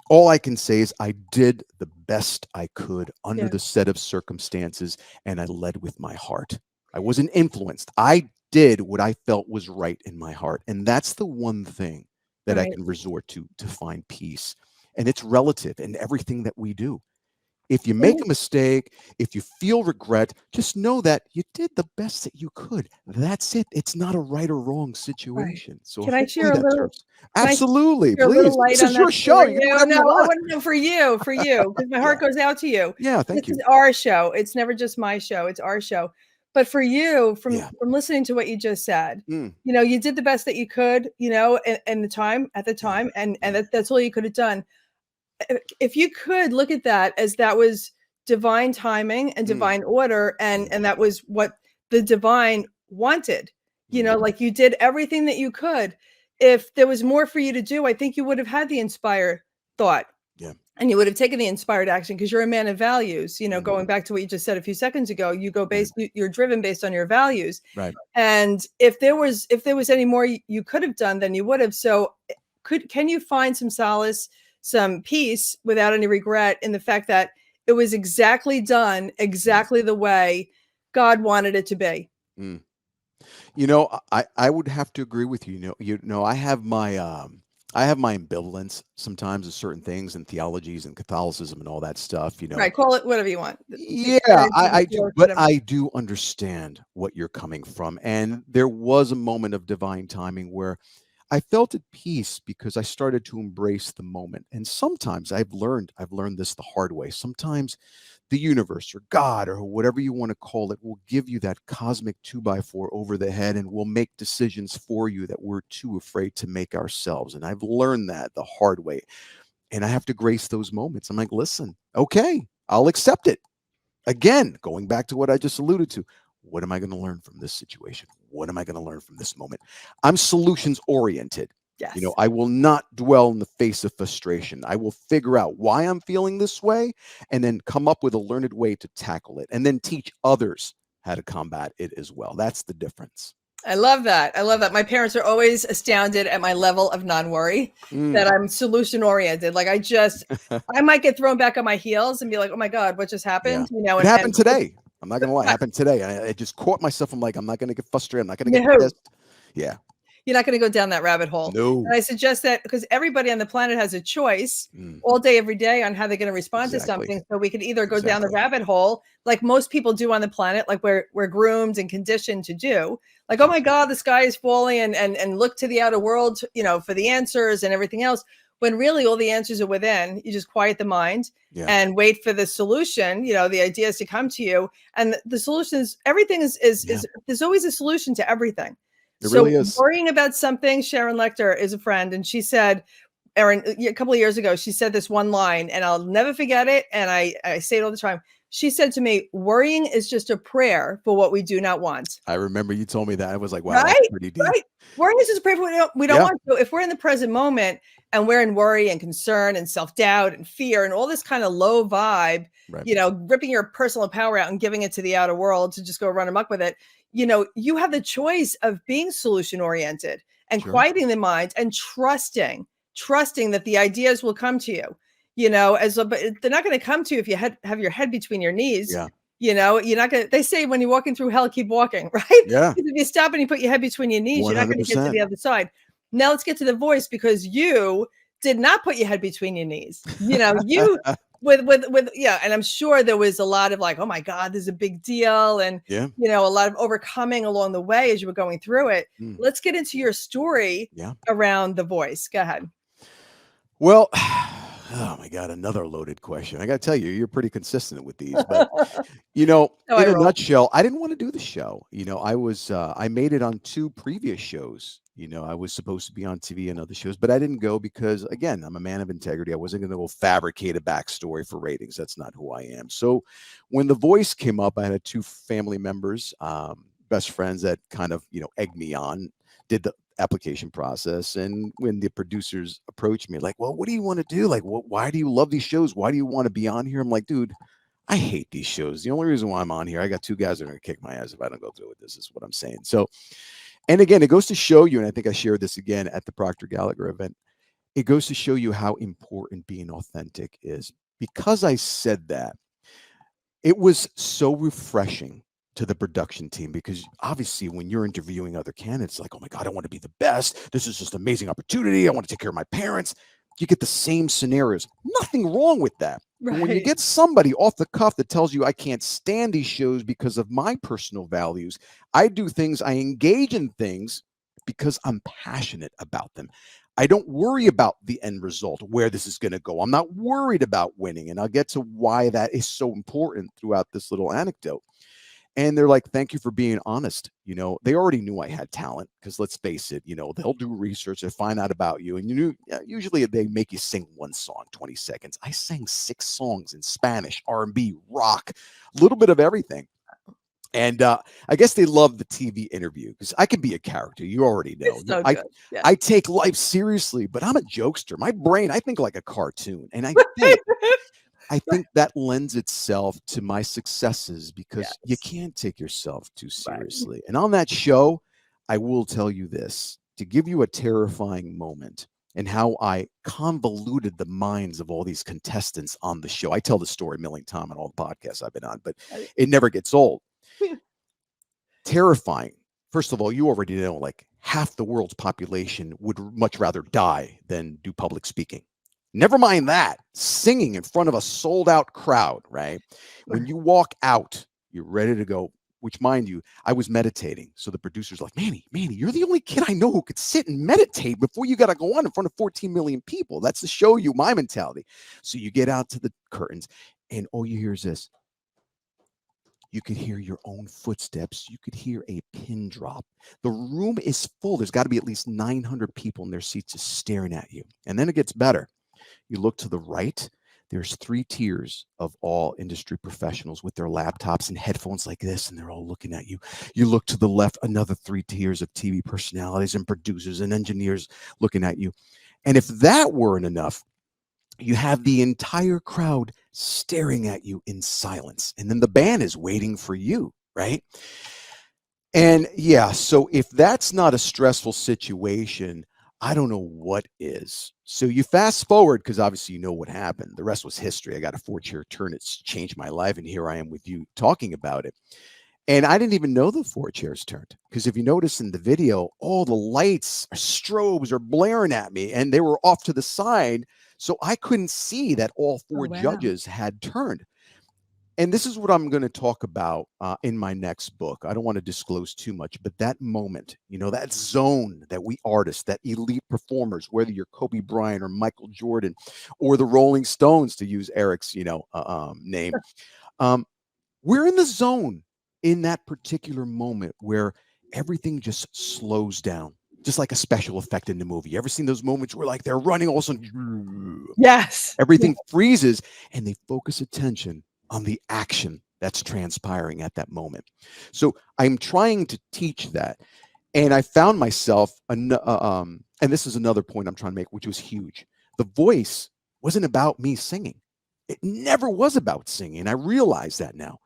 Speaker 2: All I can say is I did the best I could under the set of circumstances, and I led with my heart. I wasn't influenced. I did what I felt was right in my heart. And that's the one thing that I can resort to find peace. And it's relative in everything that we do. If you make a mistake, if you feel regret, just know that you did the best that you could. That's it. It's not a right or wrong situation. Right. So
Speaker 1: can I share a little?
Speaker 2: Absolutely, please. This is your show. You can do whatever you want.
Speaker 1: I want to know for you, because my heart goes out to you.
Speaker 2: Yeah, thank you.
Speaker 1: This is our show. It's never just my show. It's our show. But for you, from
Speaker 2: Yeah.
Speaker 1: listening to what you just said,
Speaker 2: Mm,
Speaker 1: you did the best that you could, in the time at the
Speaker 2: yeah.
Speaker 1: time, and
Speaker 2: Yeah.
Speaker 1: that's all you could have done. If you could look at that as that was divine timing and
Speaker 2: Mm,
Speaker 1: divine order,
Speaker 2: mm,
Speaker 1: and that was what the divine wanted,
Speaker 2: mm,
Speaker 1: like you did everything that you could. If there was more for you to do, I think you would have had the inspired thought,
Speaker 2: yeah.
Speaker 1: and you would have taken the inspired action, because you're a man of values.
Speaker 2: Mm,
Speaker 1: Going back to what you just said a few seconds ago,
Speaker 2: yeah.
Speaker 1: you're driven based on your values.
Speaker 2: Right.
Speaker 1: And if there was any more you could have done, then you would have. So can you find some solace, some peace, without any regret, in the fact that it was exactly done
Speaker 2: Mm,
Speaker 1: exactly the way God wanted it to be?
Speaker 2: mm. I would have to agree with you. I have my ambivalence sometimes of certain things and theologies and Catholicism and all that stuff.
Speaker 1: Right, call it whatever you want. The
Speaker 2: Yeah,
Speaker 1: experience, the
Speaker 2: I do,
Speaker 1: force,
Speaker 2: but
Speaker 1: whatever.
Speaker 2: I do understand what you're coming from. And there was a moment of divine timing where I felt at peace because I started to embrace the moment. And sometimes I've learned this the hard way. Sometimes the universe or God or whatever you want to call it will give you that cosmic two by four over the head and will make decisions for you that we're too afraid to make ourselves. And I've learned that the hard way. And I have to grace those moments. I'm like, listen, okay, I'll accept it. Again, going back to what I just alluded to, what am I going to learn from this situation? What am I going to learn from this moment? I'm solutions oriented.
Speaker 1: Yes.
Speaker 2: I will not dwell in the face of frustration. I will figure out why I'm feeling this way and then come up with a learned way to tackle it and then teach others how to combat it as well. That's the difference.
Speaker 1: I love that. I love that. My parents are always astounded at my level of non-worry,
Speaker 2: Mm.
Speaker 1: that I'm solution oriented. Like I might get thrown back on my heels and be like, "Oh my God, what just
Speaker 2: Yeah.
Speaker 1: happened?"
Speaker 2: It happened
Speaker 1: And
Speaker 2: today. I'm not going to lie. It happened today. I just caught myself. I'm like, I'm not going to get frustrated. I'm not going to get
Speaker 1: no,
Speaker 2: pissed. Yeah.
Speaker 1: you're not going to go down that rabbit hole.
Speaker 2: No.
Speaker 1: And I suggest that because everybody on the planet has a choice
Speaker 2: Mm.
Speaker 1: all day, every day, on how they're going to respond to
Speaker 2: Exactly.
Speaker 1: something. So we could either go down the
Speaker 2: Exactly.
Speaker 1: rabbit hole, like most people do on the planet, like we're groomed and conditioned to do. Like, oh
Speaker 2: Sure.
Speaker 1: my God, the sky is falling, and look to the outer world, for the answers and everything else. When really all the answers are within. You just quiet the mind
Speaker 2: Yeah.
Speaker 1: and wait for the solution, the ideas to come to you. And the solution is everything
Speaker 2: Yeah.
Speaker 1: is there's always a solution to everything.
Speaker 2: It
Speaker 1: So
Speaker 2: really is.
Speaker 1: worrying about something, Sharon Lecter is a friend, and she said, Erin, a couple of years ago, she said this one line, and I'll never forget it. And I say it all the time. She said to me, "Worrying is just a prayer for what we do not want."
Speaker 2: I remember you told me that. I was like, wow, that's
Speaker 1: Right?
Speaker 2: pretty deep.
Speaker 1: Right. Worrying is just a prayer for what we don't
Speaker 2: Yeah.
Speaker 1: want. So if we're in the present moment and we're in worry and concern and self-doubt and fear and all this kind of low vibe,
Speaker 2: Right.
Speaker 1: ripping your personal power out and giving it to the outer world to just go run amok with it, you have the choice of being solution oriented and
Speaker 2: Sure.
Speaker 1: quieting the mind and trusting that the ideas will come to you. But they're not going to come to you if you have your head between your knees.
Speaker 2: Yeah.
Speaker 1: You're not going to, they say when you're walking through hell, keep walking, right?
Speaker 2: Yeah.
Speaker 1: If you stop and you put your head between your knees, you're not going to get to
Speaker 2: 100%.
Speaker 1: the other side. Now let's get to the voice, because you did not put your head between your knees. You with yeah, and I'm sure there was a lot of like, oh my God, this is a big deal, and
Speaker 2: Yeah.
Speaker 1: a lot of overcoming along the way as you were going through it.
Speaker 2: Mm.
Speaker 1: Let's get into your story
Speaker 2: Yeah.
Speaker 1: around the voice. Go ahead.
Speaker 2: Well, oh my God, another loaded question. I got to tell you, you're pretty consistent with these, but
Speaker 1: Oh, I
Speaker 2: in a
Speaker 1: roll.
Speaker 2: nutshell, I didn't want to do the show. I made it on two previous shows. I was supposed to be on TV and other shows, but I didn't go because, again, I'm a man of integrity. I wasn't going to go fabricate a backstory for ratings. That's not who I am. So when The Voice came up, I had two family members, best friends that kind of, egged me on, did the application process. And when the producers approached me, like, well, what do you want to do? Like, why do you love these shows? Why do you want to be on here? I'm like, dude, I hate these shows. The only reason why I'm on here, I got two guys that are going to kick my ass if I don't go through with this, is what I'm saying. So, and again, it goes to show you, and I think I shared this again at the Proctor Gallagher event, it goes to show you how important being authentic is. Because I said that, it was so refreshing to the production team, because obviously when you're interviewing other candidates, like, oh my God, I want to be the best. This is just an amazing opportunity. I want to take care of my parents. You get the same scenarios. Nothing wrong with that. But when you
Speaker 1: Right.
Speaker 2: get somebody off the cuff that tells you, I can't stand these shows because of my personal values, I do things, I engage in things because I'm passionate about them. I don't worry about the end result, where this is going to go. I'm not worried about winning. And I'll get to why that is so important throughout this little anecdote. And they're like, thank you for being honest. They already knew I had talent because let's face it, they'll do research and find out about you. And usually they make you sing one song, 20 seconds. I sang 6 songs in Spanish, R&B, rock, a little bit of everything. And I guess they love the TV interview because I can be a character. You already know.
Speaker 1: It's so
Speaker 2: I,
Speaker 1: good. Yeah.
Speaker 2: I take life seriously, but I'm a jokester. My brain, I think like a cartoon. And I think that lends itself to my successes because you can't take yourself too seriously. Right. And on that show, I will tell you this to give you a terrifying moment and how I convoluted the minds of all these contestants on the show. I tell the story a million times on all the podcasts I've been on, but it never gets old. Terrifying. First of all, you already know like half the world's population would much rather die than do public speaking. Never mind that, singing in front of a sold out crowd, right? When you walk out, you're ready to go, which mind you, I was meditating. So the producer's like, Manny, you're the only kid I know who could sit and meditate before you got to go on in front of 14 million people. That's to show you my mentality. So you get out to the curtains and all you hear is this. You could hear your own footsteps. You could hear a pin drop. The room is full. There's got to be at least 900 people in their seats just staring at you. And then it gets better. You look to the right, there's 3 tiers of all industry professionals with their laptops and headphones like this, and they're all looking at you. You look to the left, another 3 tiers of TV personalities and producers and engineers looking at you. And if that weren't enough, you have the entire crowd staring at you in silence. And then the band is waiting for you, right? And yeah, so if that's not a stressful situation, I don't know what is. So you fast forward, because obviously you know what happened. The rest was history. I got a 4-chair turn. It's changed my life. And here I am with you talking about it. And I didn't even know the 4 chairs turned. Because if you notice in the video, all the lights, strobes are blaring at me. And they were off to the side. So I couldn't see that all 4 judges had turned. And this is what I'm going to talk about in my next book. I don't want to disclose too much, but that moment, that zone that we artists, that elite performers, whether you're Kobe Bryant or Michael Jordan or the Rolling Stones, to use Eric's, name, we're in the zone in that particular moment where everything just slows down, just like a special effect in the movie. You ever seen those moments where like they're running, all of a sudden,
Speaker 1: yes,
Speaker 2: everything freezes and they focus attention on the action that's transpiring at that moment. So I'm trying to teach that. And I found myself, and this is another point I'm trying to make, which was huge. The voice wasn't about me singing. It never was about singing. I realize that now.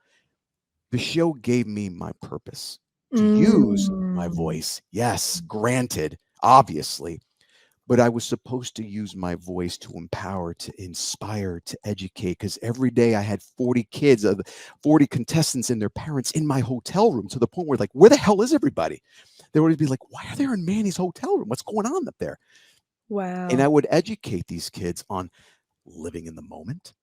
Speaker 2: The show gave me my purpose to use my voice. Yes, granted, obviously. But I was supposed to use my voice to empower, to inspire, to educate, because every day I had 40 kids, 40 contestants and their parents in my hotel room, to the point where like, where the hell is everybody? They would be like, why are they in Manny's hotel room? What's going on up there?
Speaker 1: Wow.
Speaker 2: And I would educate these kids on living in the moment,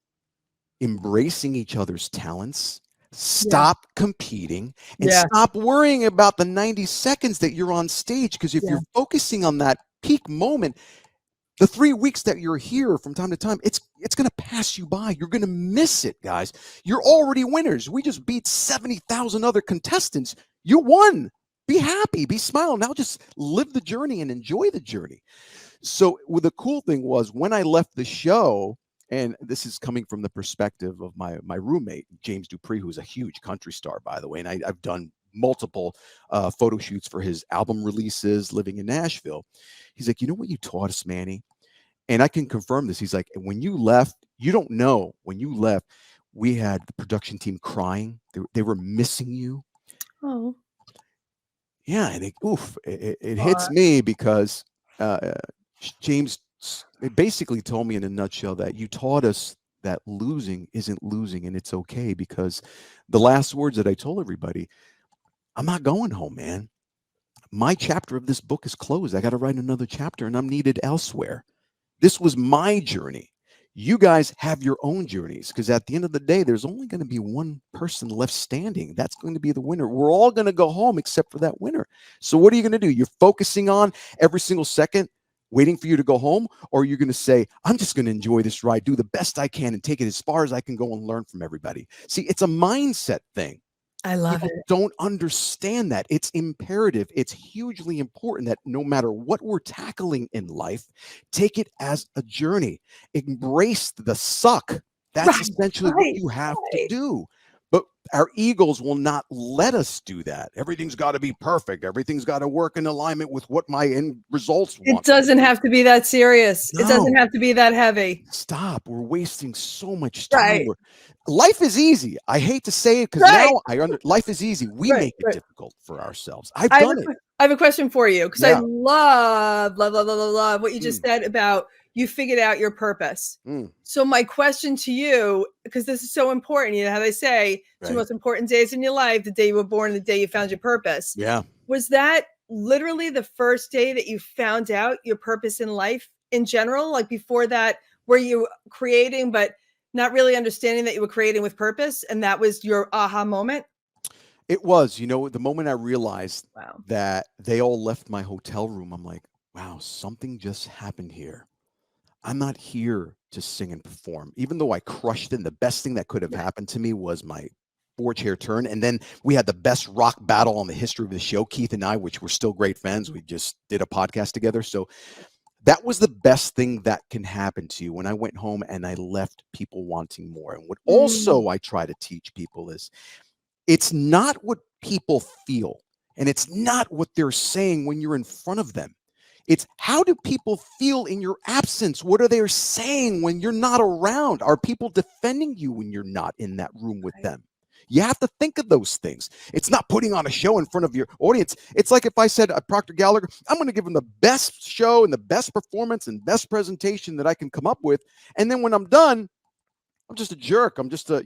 Speaker 2: embracing each other's talents, stop competing, and stop worrying about the 90 seconds that you're on stage. Because if you're focusing on that peak moment, the 3 weeks that you're here from time to time, it's going to pass you by. You're going to miss it, guys. You're already winners. We just beat 70,000 other contestants. You won. Be happy, be smiling. Now just live the journey and enjoy the journey. So the cool thing was when I left the show, and this is coming from the perspective of my roommate, James Dupree, who's a huge country star, by the way, and I've done multiple photo shoots for his album releases living in Nashville. He's like, you know what you taught us, Manny? And I can confirm this. He's like, when you left, you don't know, when you left, we had the production team crying. They were missing you.
Speaker 1: Oh.
Speaker 2: Yeah, and it hits me because James basically told me in a nutshell that you taught us that losing isn't losing, and it's okay, because the last words that I told everybody, I'm not going home, man. My chapter of this book is closed. I got to write another chapter, and I'm needed elsewhere. This was my journey. You guys have your own journeys, because at the end of the day, there's only going to be one person left standing. That's going to be the winner. We're all going to go home except for that winner. So what are you going to do? You're focusing on every single second waiting for you to go home, or you're going to say, I'm just going to enjoy this ride, do the best I can, and take it as far as I can go and learn from everybody. See, it's a mindset thing.
Speaker 1: I love
Speaker 2: People
Speaker 1: it.
Speaker 2: don't understand that. It's imperative. It's hugely important that no matter what we're tackling in life, take it as a journey. Embrace the suck. That's
Speaker 1: Right,
Speaker 2: essentially what
Speaker 1: right,
Speaker 2: you have to
Speaker 1: right.
Speaker 2: do. But our egos will not let us do that. Everything's got to be perfect. Everything's got to work in alignment with what my end results
Speaker 1: It
Speaker 2: want me to
Speaker 1: doesn't
Speaker 2: be.
Speaker 1: have to be that serious. It doesn't
Speaker 2: No.
Speaker 1: have to be that heavy.
Speaker 2: Stop. We're wasting so much time.
Speaker 1: Right,
Speaker 2: Life is easy. I hate to say it because
Speaker 1: right,
Speaker 2: now life is easy. We
Speaker 1: right,
Speaker 2: make it
Speaker 1: right.
Speaker 2: difficult for ourselves. I've
Speaker 1: I have
Speaker 2: done it.
Speaker 1: I have a question for you because I
Speaker 2: Yeah.
Speaker 1: love what you just
Speaker 2: Mm,
Speaker 1: said about you figured out your purpose.
Speaker 2: mm,
Speaker 1: So my question to you, because this is so important, you know how they say two
Speaker 2: right.
Speaker 1: most important days in your life, the day you were born and the day you found your purpose.
Speaker 2: Yeah.
Speaker 1: Was that literally the first day that you found out your purpose in life in general? Like before that, were you creating but not really understanding that you were creating with purpose? And that was your aha moment?
Speaker 2: It was, the moment I realized
Speaker 1: Wow.
Speaker 2: that they all left my hotel room, I'm like, wow, something just happened here. I'm not here to sing and perform. Even though I crushed it, and the best thing that could have
Speaker 1: Yeah.
Speaker 2: happened to me was my four-chair turn. And then we had the best rock battle on the history of the show, Keith and I, which we're still great fans. We just did a podcast together. So that was the best thing that can happen to you when I went home and I left people wanting more. And what
Speaker 1: Mm,
Speaker 2: also I try to teach people is it's not what people feel and it's not what they're saying when you're in front of them. It's how do people feel in your absence? What are they saying when you're not around? Are people defending you when you're not in that room with
Speaker 1: right.
Speaker 2: them? You have to think of those things. It's not putting on a show in front of your audience. It's like if I said Proctor Gallagher, I'm going to give him the best show and the best performance and best presentation that I can come up with. And then when I'm done, I'm just a jerk. I'm just
Speaker 1: Right.
Speaker 2: a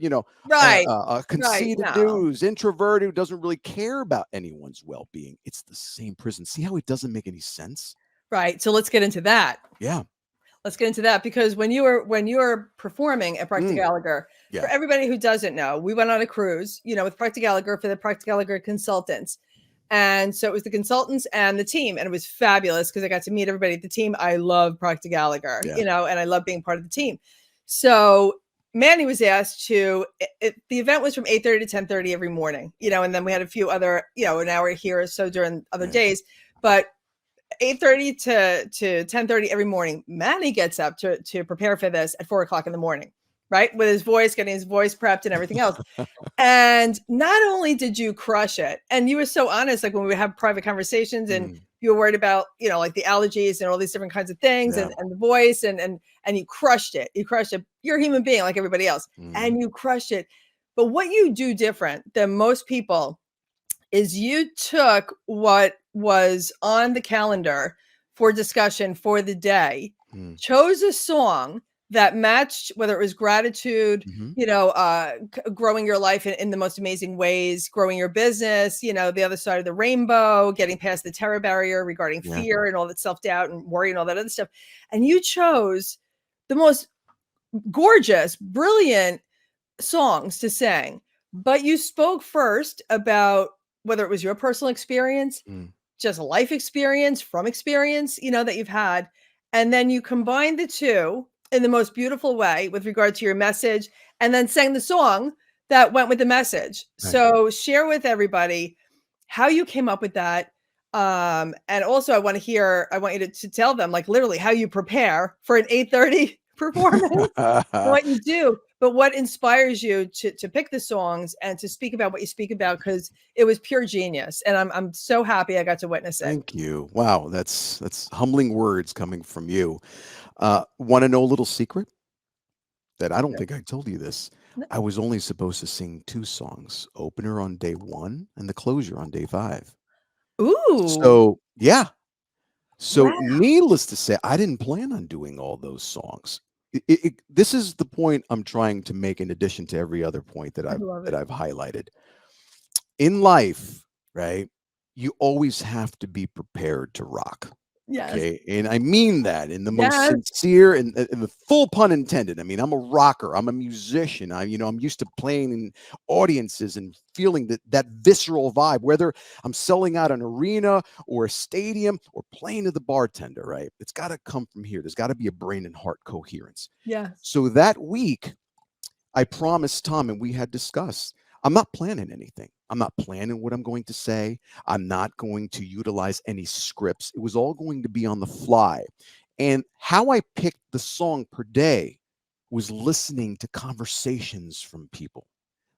Speaker 1: Right.
Speaker 2: conceited dude
Speaker 1: No.
Speaker 2: who's introverted who doesn't really care about anyone's well-being. It's the same prison. See how it doesn't make any sense?
Speaker 1: Right. So let's get into that.
Speaker 2: Yeah.
Speaker 1: Let's get into that because when you were performing at Proctor
Speaker 2: Mm,
Speaker 1: Gallagher, for
Speaker 2: yeah.
Speaker 1: everybody who doesn't know, we went on a cruise, with Proctor Gallagher for the Proctor Gallagher consultants. And so it was the consultants and the team, and it was fabulous because I got to meet everybody at the team. I love Proctor Gallagher,
Speaker 2: Yeah.
Speaker 1: and I love being part of the team. So Manny was asked to. The event was from 8:30 to 10:30 every morning, and then we had a few other, an hour here or so during other
Speaker 2: Right.
Speaker 1: days, but 8:30 to 10:30 every morning. Manny gets up to prepare for this at 4 o'clock in the morning, right? With his voice, getting his voice prepped and everything else. And not only did you crush it, and you were so honest, like when we would have private conversations and
Speaker 2: Mm,
Speaker 1: you were worried about, like the allergies and all these different kinds of things
Speaker 2: yeah.
Speaker 1: and the voice and you crushed it. You crushed it. You're a human being like everybody else.
Speaker 2: Mm,
Speaker 1: And you crushed it. But what you do different than most people is you took what was on the calendar for discussion for the day,
Speaker 2: mm,
Speaker 1: chose a song that matched whether it was gratitude,
Speaker 2: mhm.
Speaker 1: growing your life in the most amazing ways, growing your business, the other side of the rainbow, getting past the terror barrier regarding
Speaker 2: Yeah.
Speaker 1: fear and all that self-doubt and worry and all that other stuff. And you chose the most gorgeous, brilliant songs to sing, but you spoke first about whether it was your personal experience,
Speaker 2: Mm,
Speaker 1: just a life experience from experience, that you've had. And then you combined the two in the most beautiful way with regard to your message, and then sang the song that went with the message.
Speaker 2: right.
Speaker 1: So share with everybody how you came up with that. And also I want you to tell them like literally how you prepare for an 8:30 performance and what you do, but what inspires you to pick the songs and to speak about what you speak about because it was pure genius, and I'm so happy I got to witness it.
Speaker 2: Thank you. Wow, that's humbling words coming from you. Want to know a little secret that I don't
Speaker 1: Yeah.
Speaker 2: think I told you this?
Speaker 1: No.
Speaker 2: I was only supposed to sing two songs, opener on day 1 and the closure on day 5.
Speaker 1: Ooh,
Speaker 2: So, yeah. So,
Speaker 1: wow!
Speaker 2: needless to say, I didn't plan on doing all those songs. This is the point I'm trying to make in addition to every other point that
Speaker 1: I
Speaker 2: I've
Speaker 1: love
Speaker 2: that
Speaker 1: it.
Speaker 2: I've highlighted. In life, right? You always have to be prepared to rock.
Speaker 1: Yes,
Speaker 2: Okay. And I mean that in the most
Speaker 1: yes,
Speaker 2: sincere and the full pun intended. I mean, I'm a rocker. I'm a musician. I'm used to playing in audiences and feeling that visceral vibe, whether I'm selling out an arena or a stadium or playing to the bartender, right? It's got to come from here. There's got to be a brain and heart coherence.
Speaker 1: yes.
Speaker 2: So that week, I promised Tom, and we had discussed, I'm not planning anything. I'm not planning what I'm going to say. I'm not going to utilize any scripts. It was all going to be on the fly. And how I picked the song per day was listening to conversations from people.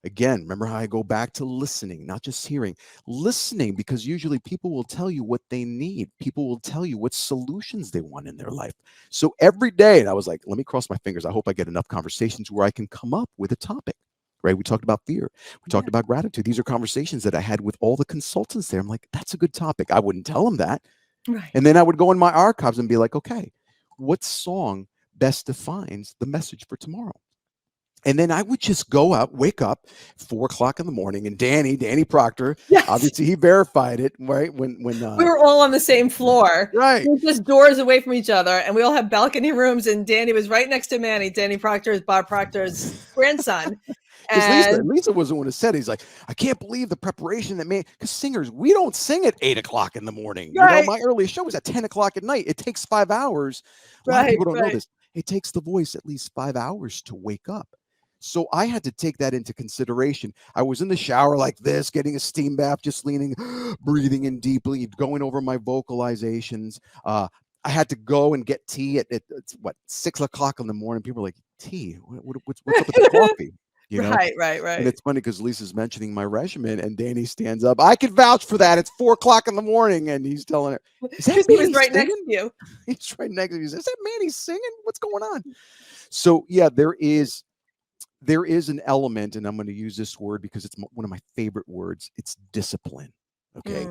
Speaker 2: Again, remember how I go back to listening, not just hearing, listening, because usually people will tell you what they need. People will tell you what solutions they want in their life. So every day, and I was like, let me cross my fingers. I hope I get enough conversations where I can come up with a topic, right? We talked about fear. We talked about gratitude. These are conversations that I had with all the consultants there. I'm like, that's a good topic. I wouldn't tell them that.
Speaker 1: Right.
Speaker 2: And then I would go in my archives and be like, okay, what song best defines the message for tomorrow? And then I would just go out, wake up 4 o'clock in the morning, and Danny Proctor, obviously he verified it, right? When we
Speaker 1: were all on the same floor,
Speaker 2: right?
Speaker 1: We were just doors away from each other, and we all have balcony rooms. And Danny was right next to Manny. Danny Proctor is Bob Proctor's grandson.
Speaker 2: Because Lisa was the one who said, he's like, I can't believe the preparation that made, because singers, we don't sing at 8 o'clock in the morning.
Speaker 1: Right.
Speaker 2: You know, my earliest show was at 10 o'clock at night. It takes 5 hours. A lot of people don't know this. It takes the voice at least 5 hours to wake up. So I had to take that into consideration. I was in the shower like this, getting a steam bath, just leaning, breathing in deeply, going over my vocalizations. I had to go and get tea at 6 o'clock in the morning. People are like, tea? What's up with the coffee? You know?
Speaker 1: Right.
Speaker 2: And it's funny because Lisa's mentioning my regimen, and Danny stands up. I can vouch for that. It's 4 o'clock in the morning, and he's telling her, "Is that
Speaker 1: he was right next to you?"
Speaker 2: He's right next to me. Is that Manny singing? What's going on? So yeah, there is an element, and I'm going to use this word because it's one of my favorite words. It's discipline. Okay.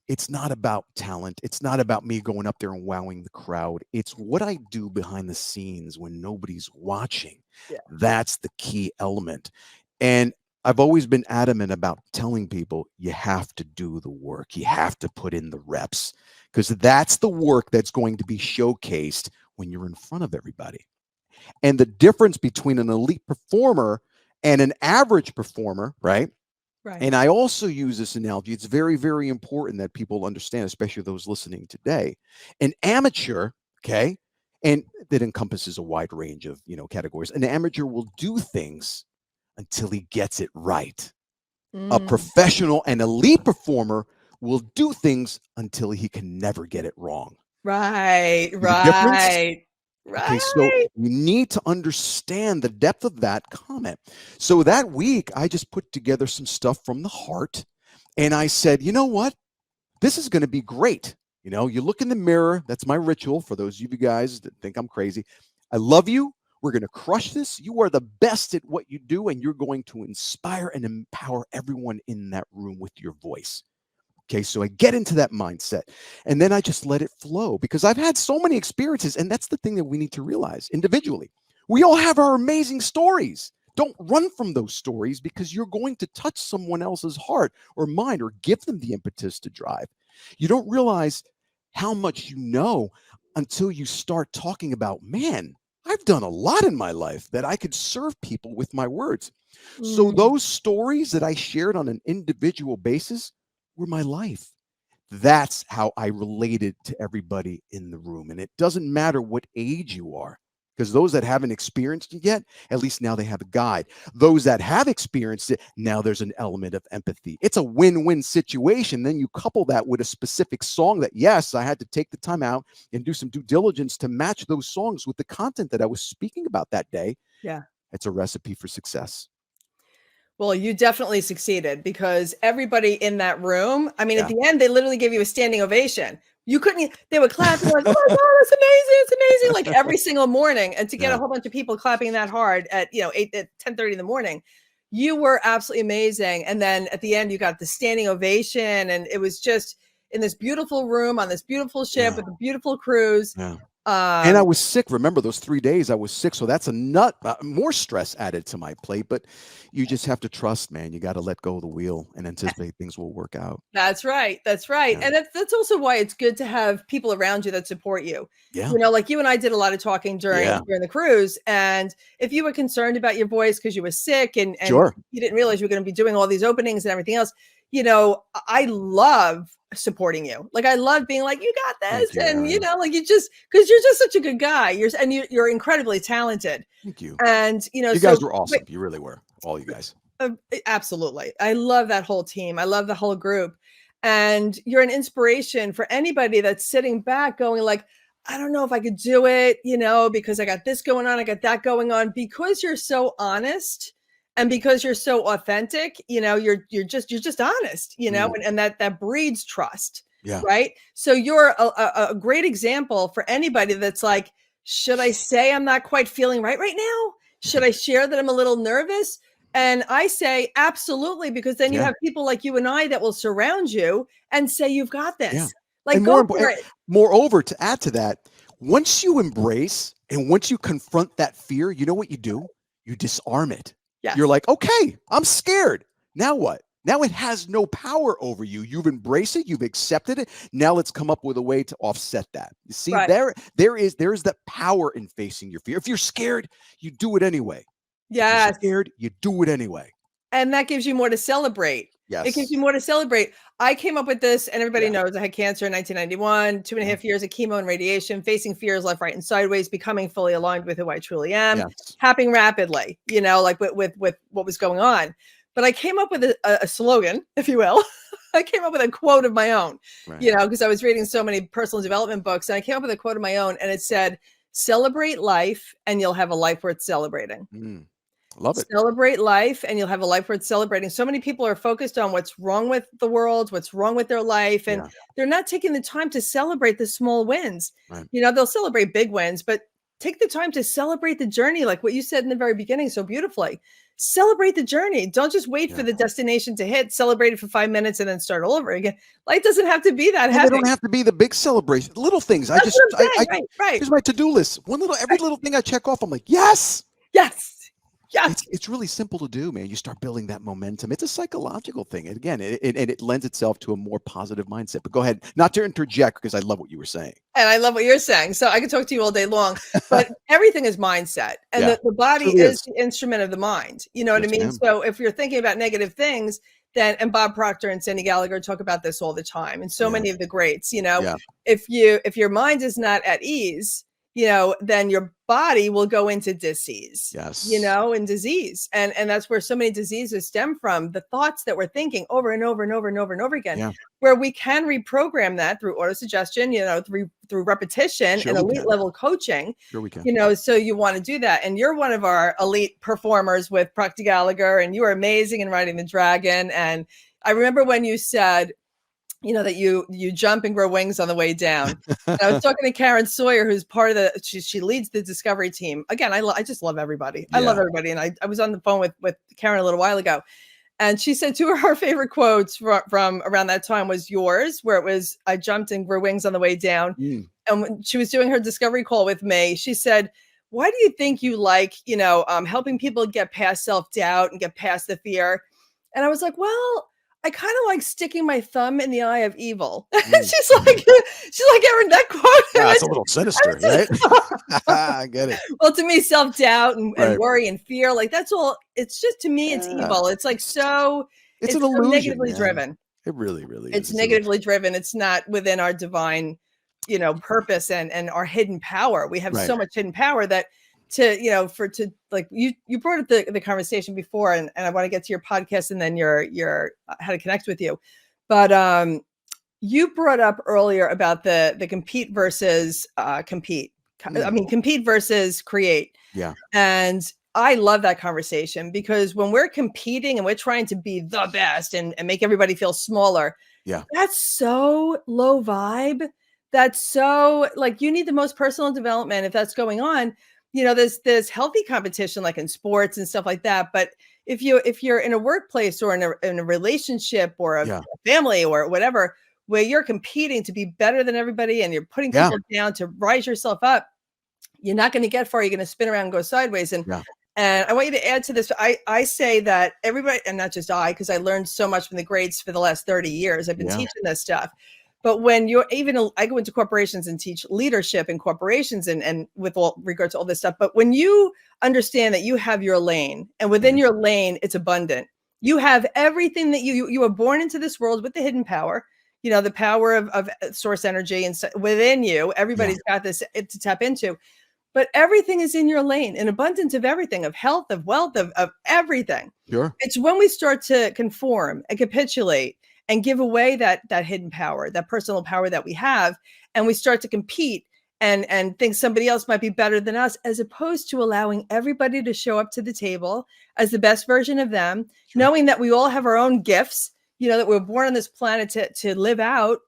Speaker 2: It's not about talent. It's not about me going up there and wowing the crowd. It's what I do behind the scenes when nobody's watching.
Speaker 1: Yeah.
Speaker 2: That's the key element. And I've always been adamant about telling people you have to do the work. You have to put in the reps, because that's the work that's going to be showcased when you're in front of everybody. And the difference between an elite performer and an average performer, right?
Speaker 1: Right.
Speaker 2: And I also use this analogy. It's very, very important that people understand, especially those listening today. An amateur, okay, and that encompasses a wide range of, categories. An amateur will do things until he gets it right. A professional and elite performer will do things until he can never get it wrong.
Speaker 1: Right.
Speaker 2: Okay, so you need to understand the depth of that comment. So that week, I just put together some stuff from the heart, and I said, you know what? This is going to be great. You look in the mirror. That's my ritual for those of you guys that think I'm crazy. I love you. We're going to crush this. You are the best at what you do, and you're going to inspire and empower everyone in that room with your voice. Okay, so I get into that mindset, and then I just let it flow, because I've had so many experiences, and that's the thing that we need to realize individually. We all have our amazing stories. Don't run from those stories, because you're going to touch someone else's heart or mind or give them the impetus to drive. You don't realize how much you know until you start talking about, man, I've done a lot in my life that I could serve people with my words. So those stories that I shared on an individual basis were my life. That's how I related to everybody in the room. And it doesn't matter what age you are, because those that haven't experienced it yet, at least now they have a guide. Those that have experienced it, now there's an element of empathy. It's a win-win situation. Then you couple that with a specific song that, yes, I had to take the time out and do some due diligence to match those songs with the content that I was speaking about that day.
Speaker 1: Yeah.
Speaker 2: It's a recipe for success.
Speaker 1: Well, you definitely succeeded, because everybody in that room, I mean, at the end, they literally gave you a standing ovation. You couldn't, they would clap, like, oh my God, it's amazing, it's amazing, like every single morning. And to get a whole bunch of people clapping that hard at 10:30 in the morning, you were absolutely amazing. And then at the end, you got the standing ovation, and it was just in this beautiful room on this beautiful ship with a beautiful cruise.
Speaker 2: And I was sick. Remember those 3 days I was sick. So that's more stress added to my plate. But you just have to trust, man. You got to let go of the wheel and anticipate things will work out.
Speaker 1: That's right. Yeah. And that's also why it's good to have people around you that support you.
Speaker 2: Yeah.
Speaker 1: Like you and I did a lot of talking during the cruise. And if you were concerned about your voice because you were sick and you didn't realize you were going to be doing all these openings and everything else, I love supporting you. Like, I love being like, you got this. And, like, because you're just such a good guy. You're incredibly talented.
Speaker 2: Thank you.
Speaker 1: And,
Speaker 2: you guys were awesome. You really were. All you guys.
Speaker 1: Absolutely. I love that whole team. I love the whole group. And you're an inspiration for anybody that's sitting back going like, I don't know if I could do it, because I got this going on, I got that going on. Because you're so honest and because you're so authentic, you're just honest, and that breeds trust.
Speaker 2: Yeah.
Speaker 1: Right. So you're a great example for anybody that's like, should I say I'm not quite feeling right now? Should I share that I'm a little nervous? And I say absolutely, because then you have people like you and I that will surround you and say, you've got this.
Speaker 2: Yeah.
Speaker 1: Like,
Speaker 2: and
Speaker 1: go for it.
Speaker 2: Moreover, to add to that, once you embrace and once you confront that fear, you know what you do? You disarm it.
Speaker 1: Yes.
Speaker 2: You're like, okay, I'm scared. Now what? Now it has no power over you. You've embraced it. You've accepted it. Now let's come up with a way to offset that. You see, there is that power in facing your fear. If you're scared, you do it anyway.
Speaker 1: Yes.
Speaker 2: If you're scared, you do it anyway.
Speaker 1: And that gives you more to celebrate.
Speaker 2: Yes.
Speaker 1: It gives you more to celebrate. I came up with this, and everybody knows I had cancer in 1991, 2.5 years of chemo and radiation, facing fears left, right, and sideways, becoming fully aligned with who I truly am, happening rapidly, like with what was going on. But I came up with a slogan, if you will. I came up with a quote of my own, because I was reading so many personal development books, and I came up with a quote of my own, and it said, celebrate life and you'll have a life worth celebrating.
Speaker 2: Love it.
Speaker 1: Celebrate life and you'll have a life worth celebrating. So many people are focused on what's wrong with the world, what's wrong with their life, and they're not taking the time to celebrate the small wins.
Speaker 2: Right.
Speaker 1: They'll celebrate big wins, but take the time to celebrate the journey, like what you said in the very beginning so beautifully. Celebrate the journey. Don't just wait for the destination to hit. Celebrate it for 5 minutes and then start all over again. Life doesn't have to be that heavy.
Speaker 2: They don't have to be the big celebration. Little things. Here's my to-do list. Every little thing I check off, I'm like, yes. It's really simple to do, man. You start building that momentum. It's a psychological thing. And again, it lends itself to a more positive mindset. But go ahead, not to interject, because I love what you were saying.
Speaker 1: And I love what you're saying. So I could talk to you all day long, but everything is mindset. And the body is the instrument of the mind. You know what I mean? Ma'am. So if you're thinking about negative things, and Bob Proctor and Sandy Gallagher talk about this all the time. And so many of the greats, if your mind is not at ease, then your body will go into disease, and disease. And that's where so many diseases stem from, the thoughts that we're thinking over and over and over and over and over again, where we can reprogram that through autosuggestion, through repetition and elite level coaching,
Speaker 2: we can.
Speaker 1: So you want to do that. And you're one of our elite performers with Proctor Gallagher, and you are amazing in Riding the Dragon. And I remember when you said, that you jump and grow wings on the way down. And I was talking to Karen Sawyer, who's part of she leads the discovery team. Again, I just love everybody. I love everybody. And I was on the phone with Karen a little while ago, and she said two of her favorite quotes from around that time was yours, where it was, I jumped and grew wings on the way down. And when she was doing her discovery call with me, she said, why do you think you like, helping people get past self-doubt and get past the fear? And I was like, well, I kind of like sticking my thumb in the eye of evil. She's like, Erin, that quote.
Speaker 2: That's a little sinister, right? I get it.
Speaker 1: Well, to me, self-doubt and worry and fear, like that's all. It's just, to me, it's evil. It's like, it's
Speaker 2: an illusion,
Speaker 1: negatively driven.
Speaker 2: It really is.
Speaker 1: It's negatively driven. It's not within our divine, purpose and our hidden power. We have so much hidden power that you brought up the conversation before, and I want to get to your podcast and then your how to connect with you. But you brought up earlier about the compete versus compete. I mean, compete versus create.
Speaker 2: Yeah.
Speaker 1: And I love that conversation, because when we're competing and we're trying to be the best and make everybody feel smaller, that's so low vibe. That's so, like, you need the most personal development if that's going on. There's healthy competition, like in sports and stuff like that. But if you're in a workplace or in a relationship or a family or whatever, where you're competing to be better than everybody and you're putting people down to rise yourself up, you're not going to get far. You're going to spin around and go sideways. And I want you to add to this. I say that everybody, and not just because I learned so much from the greats for the last 30 years. I've been teaching this stuff. But when I go into corporations and teach leadership in corporations and with all regard to all this stuff. But when you understand that you have your lane, and within your lane, it's abundant. You have everything that you were born into this world with the hidden power, the power of source energy and within you. Everybody's got this to tap into. but everything is in your lane, an abundance of everything, of health, of wealth, of everything.
Speaker 2: Sure.
Speaker 1: It's when we start to conform and capitulate and give away that hidden power, that personal power that we have, and we start to compete and think somebody else might be better than us, as opposed to allowing everybody to show up to the table as the best version of them,
Speaker 2: Sure.
Speaker 1: knowing that we all have our own gifts, that we're born on this planet to live out,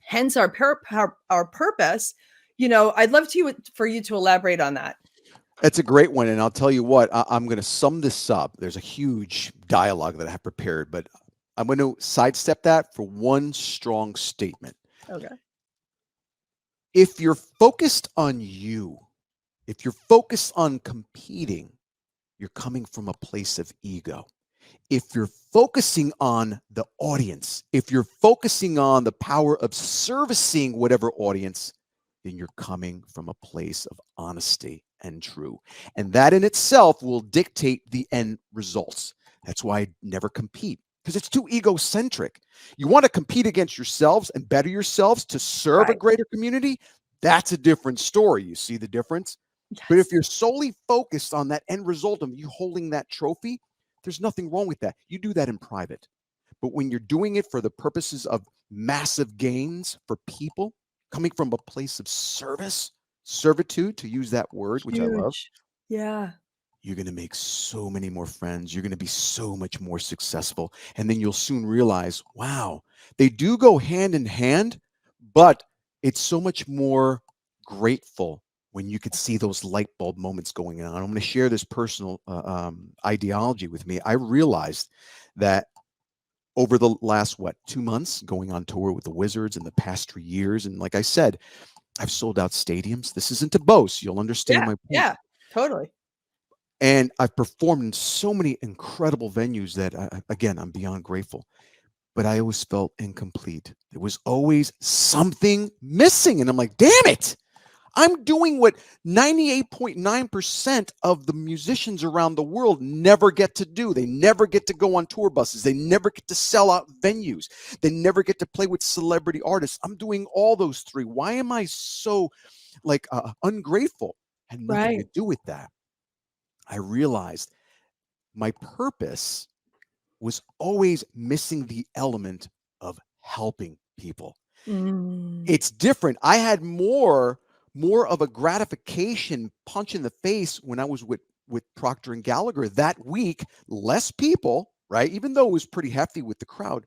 Speaker 1: hence our purpose. I'd love for you to elaborate on that.
Speaker 2: That's a great one. And I'll tell you what, I'm going to sum this up. There's a huge dialogue that I have prepared, but I'm going to sidestep that for one strong statement.
Speaker 1: Okay.
Speaker 2: If you're focused on you, if you're focused on competing, you're coming from a place of ego. If you're focusing on the audience, if you're focusing on the power of servicing whatever audience, then you're coming from a place of honesty and true. And that in itself will dictate the end results. That's why I never compete, because it's too egocentric. You want to compete against yourselves and better yourselves to serve a greater community. That's a different story. You see the difference? Yes. But if you're solely focused on that end result of you holding that trophy, there's nothing wrong with that. You do that in private. But when you're doing it for the purposes of massive gains for people, coming from a place of service, servitude, to use that word, which I love.
Speaker 1: Yeah.
Speaker 2: You're going to make so many more friends. You're going to be so much more successful. And then you'll soon realize, wow, they do go hand in hand, but it's so much more grateful when you could see those light bulb moments going on. I'm going to share this personal ideology with me. I realized that over the last, 2 months, going on tour with the Wizards in the past 3 years. And like I said, I've sold out stadiums. This isn't to boast. You'll understand my point.
Speaker 1: Yeah, totally.
Speaker 2: And I've performed in so many incredible venues that, again, I'm beyond grateful. But I always felt incomplete. There was always something missing. And I'm like, damn it. I'm doing what 98.9% of the musicians around the world never get to do. They never get to go on tour buses. They never get to sell out venues. They never get to play with celebrity artists. I'm doing all those three. Why am I so ungrateful? Had nothing to do with that. I realized my purpose was always missing the element of helping people. It's different. I had more of a gratification punch in the face when I was with Procter and Gallagher that week. Less people, right? Even though it was pretty hefty with the crowd,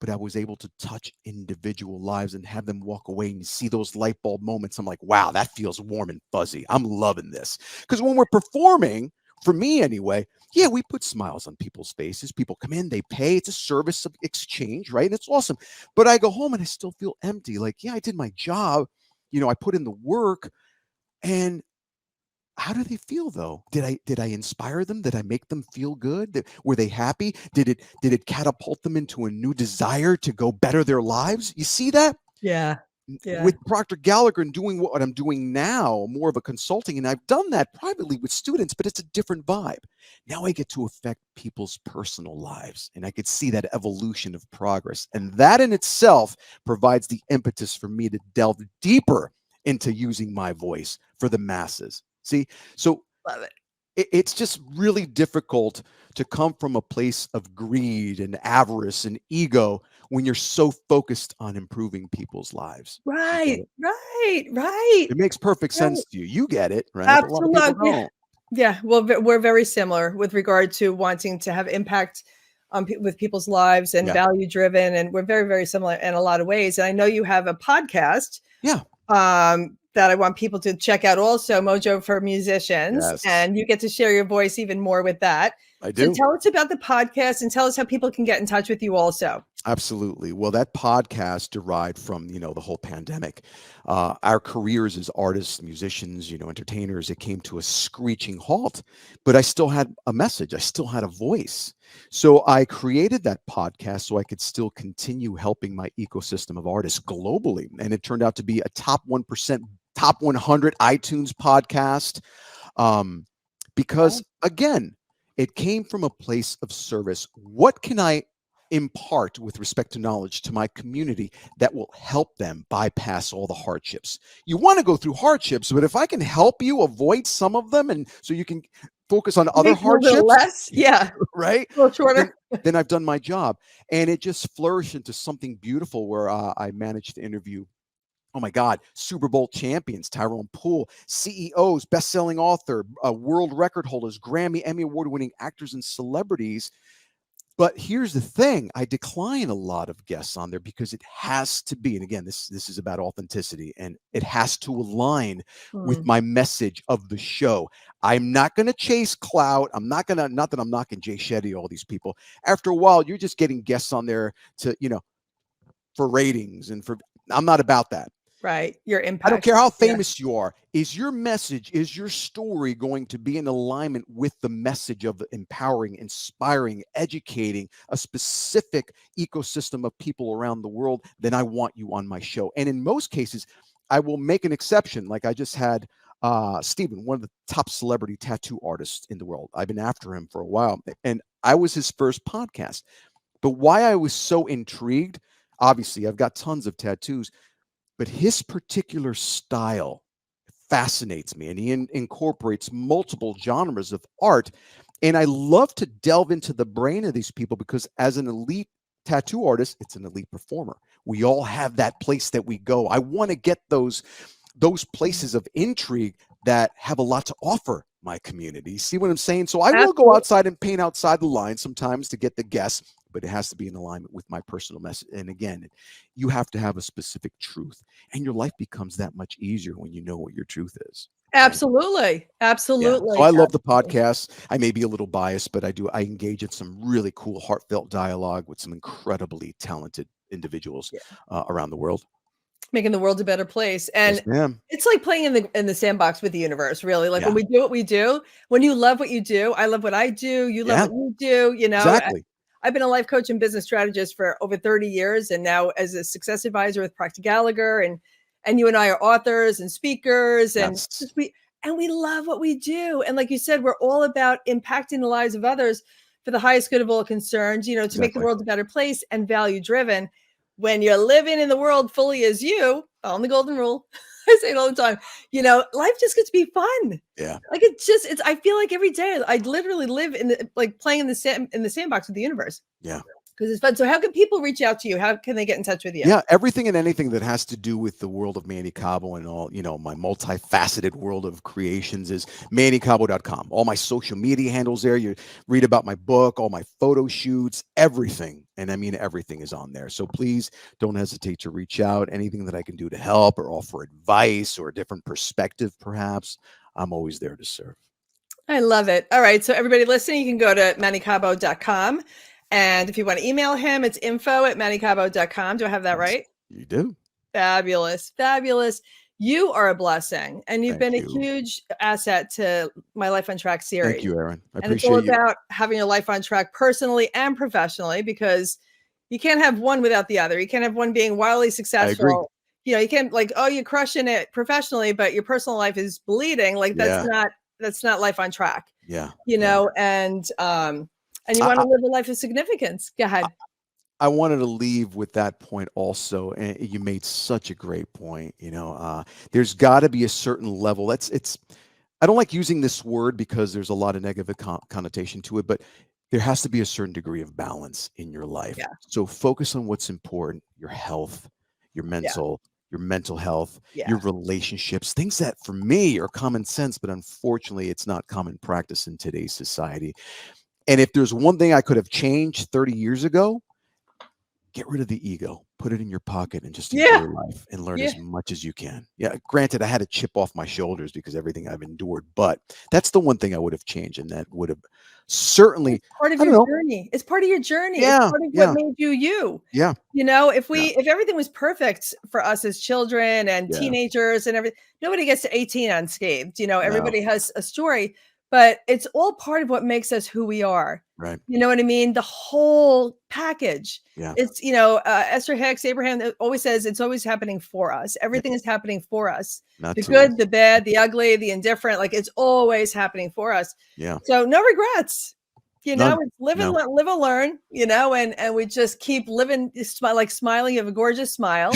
Speaker 2: but I was able to touch individual lives and have them walk away and see those light bulb moments. I'm like, wow, that feels warm and fuzzy. I'm loving this. Because when we're performing, for me anyway, yeah, we put smiles on people's faces. People come in, they pay. It's a service of exchange, right? And it's awesome. But I go home and I still feel empty. Like, yeah, I did my job. I put in the work. And how do they feel though? Did I inspire them? Did I make them feel good? Were they happy? Did it catapult them into a new desire to go better their lives? You see that?
Speaker 1: Yeah.
Speaker 2: With Procter Gallagher and doing what I'm doing now, more of a consulting, and I've done that privately with students, but it's a different vibe. Now I get to affect people's personal lives, and I could see that evolution of progress. And that in itself provides the impetus for me to delve deeper into using my voice for the masses. See, so
Speaker 1: love it.
Speaker 2: It's just really difficult to come from a place of greed and avarice and ego when you're so focused on improving people's lives.
Speaker 1: Right.
Speaker 2: It makes perfect sense to you. You get it, right?
Speaker 1: Absolutely.
Speaker 2: But a lot of people don't.
Speaker 1: Yeah. Well, we're very similar with regard to wanting to have impact with people's lives and value driven. And we're very, very similar in a lot of ways. And I know you have a podcast.
Speaker 2: Yeah.
Speaker 1: That I want people to check out also, Mojo for Musicians.
Speaker 2: Yes.
Speaker 1: And you get to share your voice even more with that.
Speaker 2: I do.
Speaker 1: So tell us about the podcast and tell us how people can get in touch with you also.
Speaker 2: Absolutely. Well, that podcast derived from, the whole pandemic. Our careers as artists, musicians, entertainers, it came to a screeching halt, but I still had a message. I still had a voice. So I created that podcast so I could still continue helping my ecosystem of artists globally. And it turned out to be a top 1%, top 100 iTunes podcast. Because again, it came from a place of service. What can I impart with respect to knowledge to my community that will help them bypass all the hardships. You want to go through hardships, but if I can help you avoid some of them, and so you can focus on other
Speaker 1: Make a little bit
Speaker 2: hardships,
Speaker 1: less. Yeah.
Speaker 2: right?
Speaker 1: A little shorter.
Speaker 2: Then I've done my job. And it just flourished into something beautiful where I managed to interview, oh my God, Super Bowl champions, Tyrone Poole, CEOs, best-selling author, world record holders, Grammy, Emmy award-winning actors and celebrities. But here's the thing, I decline a lot of guests on there because it has to be, and again, this is about authenticity, and it has to align with my message of the show. I'm not going to chase clout. I'm not going to, not that I'm knocking Jay Shetty, all these people. After a while, you're just getting guests on there to, for ratings and for, I'm not about that.
Speaker 1: Right. Your impact.
Speaker 2: I don't care how famous you are. Is your message, is your story going to be in alignment with the message of empowering, inspiring, educating a specific ecosystem of people around the world? Then I want you on my show. And in most cases, I will make an exception. Like I just had Stephen, one of the top celebrity tattoo artists in the world. I've been after him for a while. And I was his first podcast. But why I was so intrigued, obviously, I've got tons of tattoos, but his particular style fascinates me, and he incorporates multiple genres of art. And I love to delve into the brain of these people because as an elite tattoo artist, it's an elite performer. We all have that place that we go. I want to get those places of intrigue that have a lot to offer my community. See what I'm saying? So I will go outside and paint outside the line sometimes to get the guests, but it has to be in alignment with my personal message. And again, you have to have a specific truth, and your life becomes that much easier when you know what your truth is.
Speaker 1: Absolutely. Absolutely.
Speaker 2: Yeah. So I love the podcast. I may be a little biased, but I engage in some really cool, heartfelt dialogue with some incredibly talented individuals around the world.
Speaker 1: Making the world a better place. And it's like playing in the sandbox with the universe, really. Like when we do what we do, when you love what you do, I love what I do, you love what you do,
Speaker 2: Exactly.
Speaker 1: I've been a life coach and business strategist for over 30 years. And now as a success advisor with Procter Gallagher, and you and I are authors and speakers, and we love what we do. And like you said, we're all about impacting the lives of others for the highest good of all concerned, to make the world a better place, and value driven. When you're living in the world fully as you, on the golden rule, I say it all the time, life just gets to be fun.
Speaker 2: Yeah.
Speaker 1: Like I feel like every day I literally live playing in the sandbox with the universe.
Speaker 2: Yeah.
Speaker 1: Because it's fun. So how can people reach out to you? How can they get in touch with you?
Speaker 2: Yeah, everything and anything that has to do with the world of Manny Cabo and all, my multifaceted world of creations is mannycabo.com. All my social media handles there. You read about my book, all my photo shoots, everything. And I mean, everything is on there. So please don't hesitate to reach out. Anything that I can do to help or offer advice or a different perspective, perhaps, I'm always there to serve.
Speaker 1: I love it. All right. So everybody listening, you can go to mannycabo.com. And if you want to email him, it's info@mannycabo.com. Do I have that right?
Speaker 2: You do.
Speaker 1: Fabulous. Fabulous. You are a blessing, and you've been a huge asset to my Life on Track series.
Speaker 2: Thank you, Erin. I appreciate
Speaker 1: and it's all about having your life on track personally and professionally, because you can't have one without the other. You can't have one being wildly successful. You can't you're crushing it professionally, but your personal life is bleeding. Like that's not life on track.
Speaker 2: Yeah.
Speaker 1: And you want to live a life of significance. Go ahead.
Speaker 2: I wanted to leave with that point also. And you made such a great point. There's got to be a certain level. I don't like using this word because there's a lot of negative connotation to it, but there has to be a certain degree of balance in your life.
Speaker 1: Yeah.
Speaker 2: So focus on what's important, your health, your mental health, your relationships, things that for me are common sense, but unfortunately it's not common practice in today's society. And if there's one thing I could have changed 30 years ago, get rid of the ego, put it in your pocket, and just enjoy your life and learn as much as you can. Yeah, granted, I had a chip off my shoulders because everything I've endured, but that's the one thing I would have changed, and that would have certainly
Speaker 1: part of your journey. It's part of your journey.
Speaker 2: Yeah,
Speaker 1: it's part of what made you.
Speaker 2: Yeah.
Speaker 1: If everything was perfect for us as children and teenagers and everything, nobody gets to 18 unscathed. Everybody has a story. But it's all part of what makes us who we are.
Speaker 2: Right.
Speaker 1: You know what I mean? The whole package.
Speaker 2: Yeah.
Speaker 1: It's, Esther Hicks, Abraham always says it's always happening for us. Everything is happening for us. The good, the bad, the ugly, the indifferent. Like it's always happening for us.
Speaker 2: Yeah.
Speaker 1: So no regrets. You know,
Speaker 2: None.
Speaker 1: it's live and
Speaker 2: No.
Speaker 1: live and learn, you know, and we just keep living, like smiling. You have a gorgeous smile.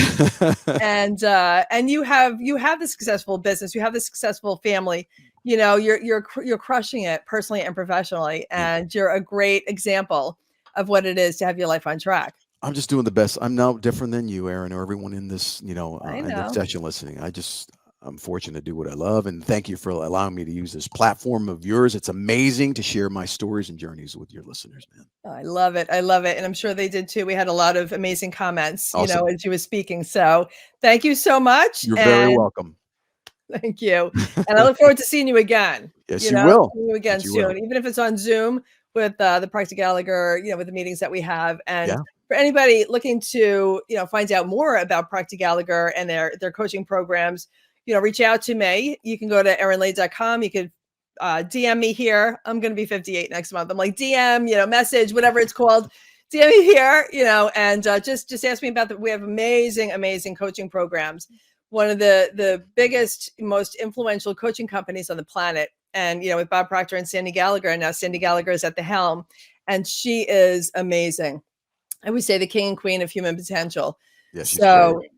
Speaker 1: And you have the successful business, you have the successful family, you know, you're crushing it personally and professionally, and you're a great example of what it is to have your life on track.
Speaker 2: I'm just doing the best. I'm no different than you, Erin, or everyone in this, you know,
Speaker 1: I
Speaker 2: in the
Speaker 1: know.
Speaker 2: session listening. I'm fortunate to do what I love, and thank you for allowing me to use this platform of yours. It's amazing to share my stories and journeys with your listeners, man.
Speaker 1: I love it. I love it. And I'm sure they did too. We had a lot of amazing comments, you know,
Speaker 2: Awesome.
Speaker 1: as you were speaking. So thank you so much.
Speaker 2: You're very
Speaker 1: And
Speaker 2: welcome.
Speaker 1: thank you. And I look forward to seeing you again.
Speaker 2: Yes,
Speaker 1: You
Speaker 2: you
Speaker 1: know,
Speaker 2: will.
Speaker 1: seeing you again
Speaker 2: Yes, you will.
Speaker 1: soon, even if it's on Zoom with the Practice Gallagher, you know, with the meetings that we have. And
Speaker 2: Yeah.
Speaker 1: for anybody looking to, you know, find out more about Practice Gallagher and their coaching programs, you know, reach out to me. You can go to erinlay.com. You could DM me here. I'm going to be 58 next month. I'm like DM, you know, message, whatever it's called. DM me here, you know, and just ask me about we have amazing coaching programs. One of the biggest, most influential coaching companies on the planet. And, you know, with Bob Proctor and Sandy Gallagher, and now Sandy Gallagher is at the helm, and she is amazing. I would say the king and queen of human potential.
Speaker 2: Yeah, she's
Speaker 1: So,
Speaker 2: great.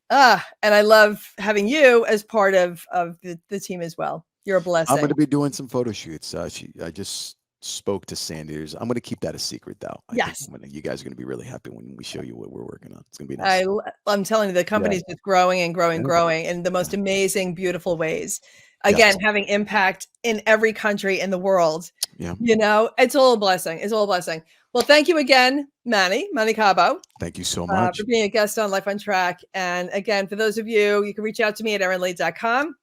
Speaker 1: and I love having you as part of the team as well. You're a
Speaker 2: I'm going
Speaker 1: blessing.
Speaker 2: to be doing some photo shoots. I just spoke to Sandy. I'm going to keep that a secret, though. I think
Speaker 1: Yes.
Speaker 2: you guys are going to be really happy when we show you what we're working on. It's going to be nice.
Speaker 1: I'm telling you, the company's just growing and growing,
Speaker 2: Yeah.
Speaker 1: growing in the most amazing, beautiful ways.
Speaker 2: Yes.
Speaker 1: Again, having impact in every country in the world.
Speaker 2: Yeah.
Speaker 1: You know, it's all a blessing. It's all a blessing. Well, thank you again, Manny Cabo.
Speaker 2: Thank you so much.
Speaker 1: For being a guest on Life on Track. And again, for those of you, you can reach out to me at erinlay.com.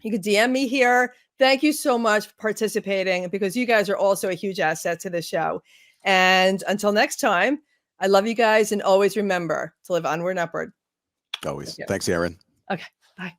Speaker 1: You can DM me here. Thank you so much for participating, because you guys are also a huge asset to the show. And until next time, I love you guys, and always remember to live onward and upward.
Speaker 2: Always. Thanks, Erin.
Speaker 1: Okay. Bye.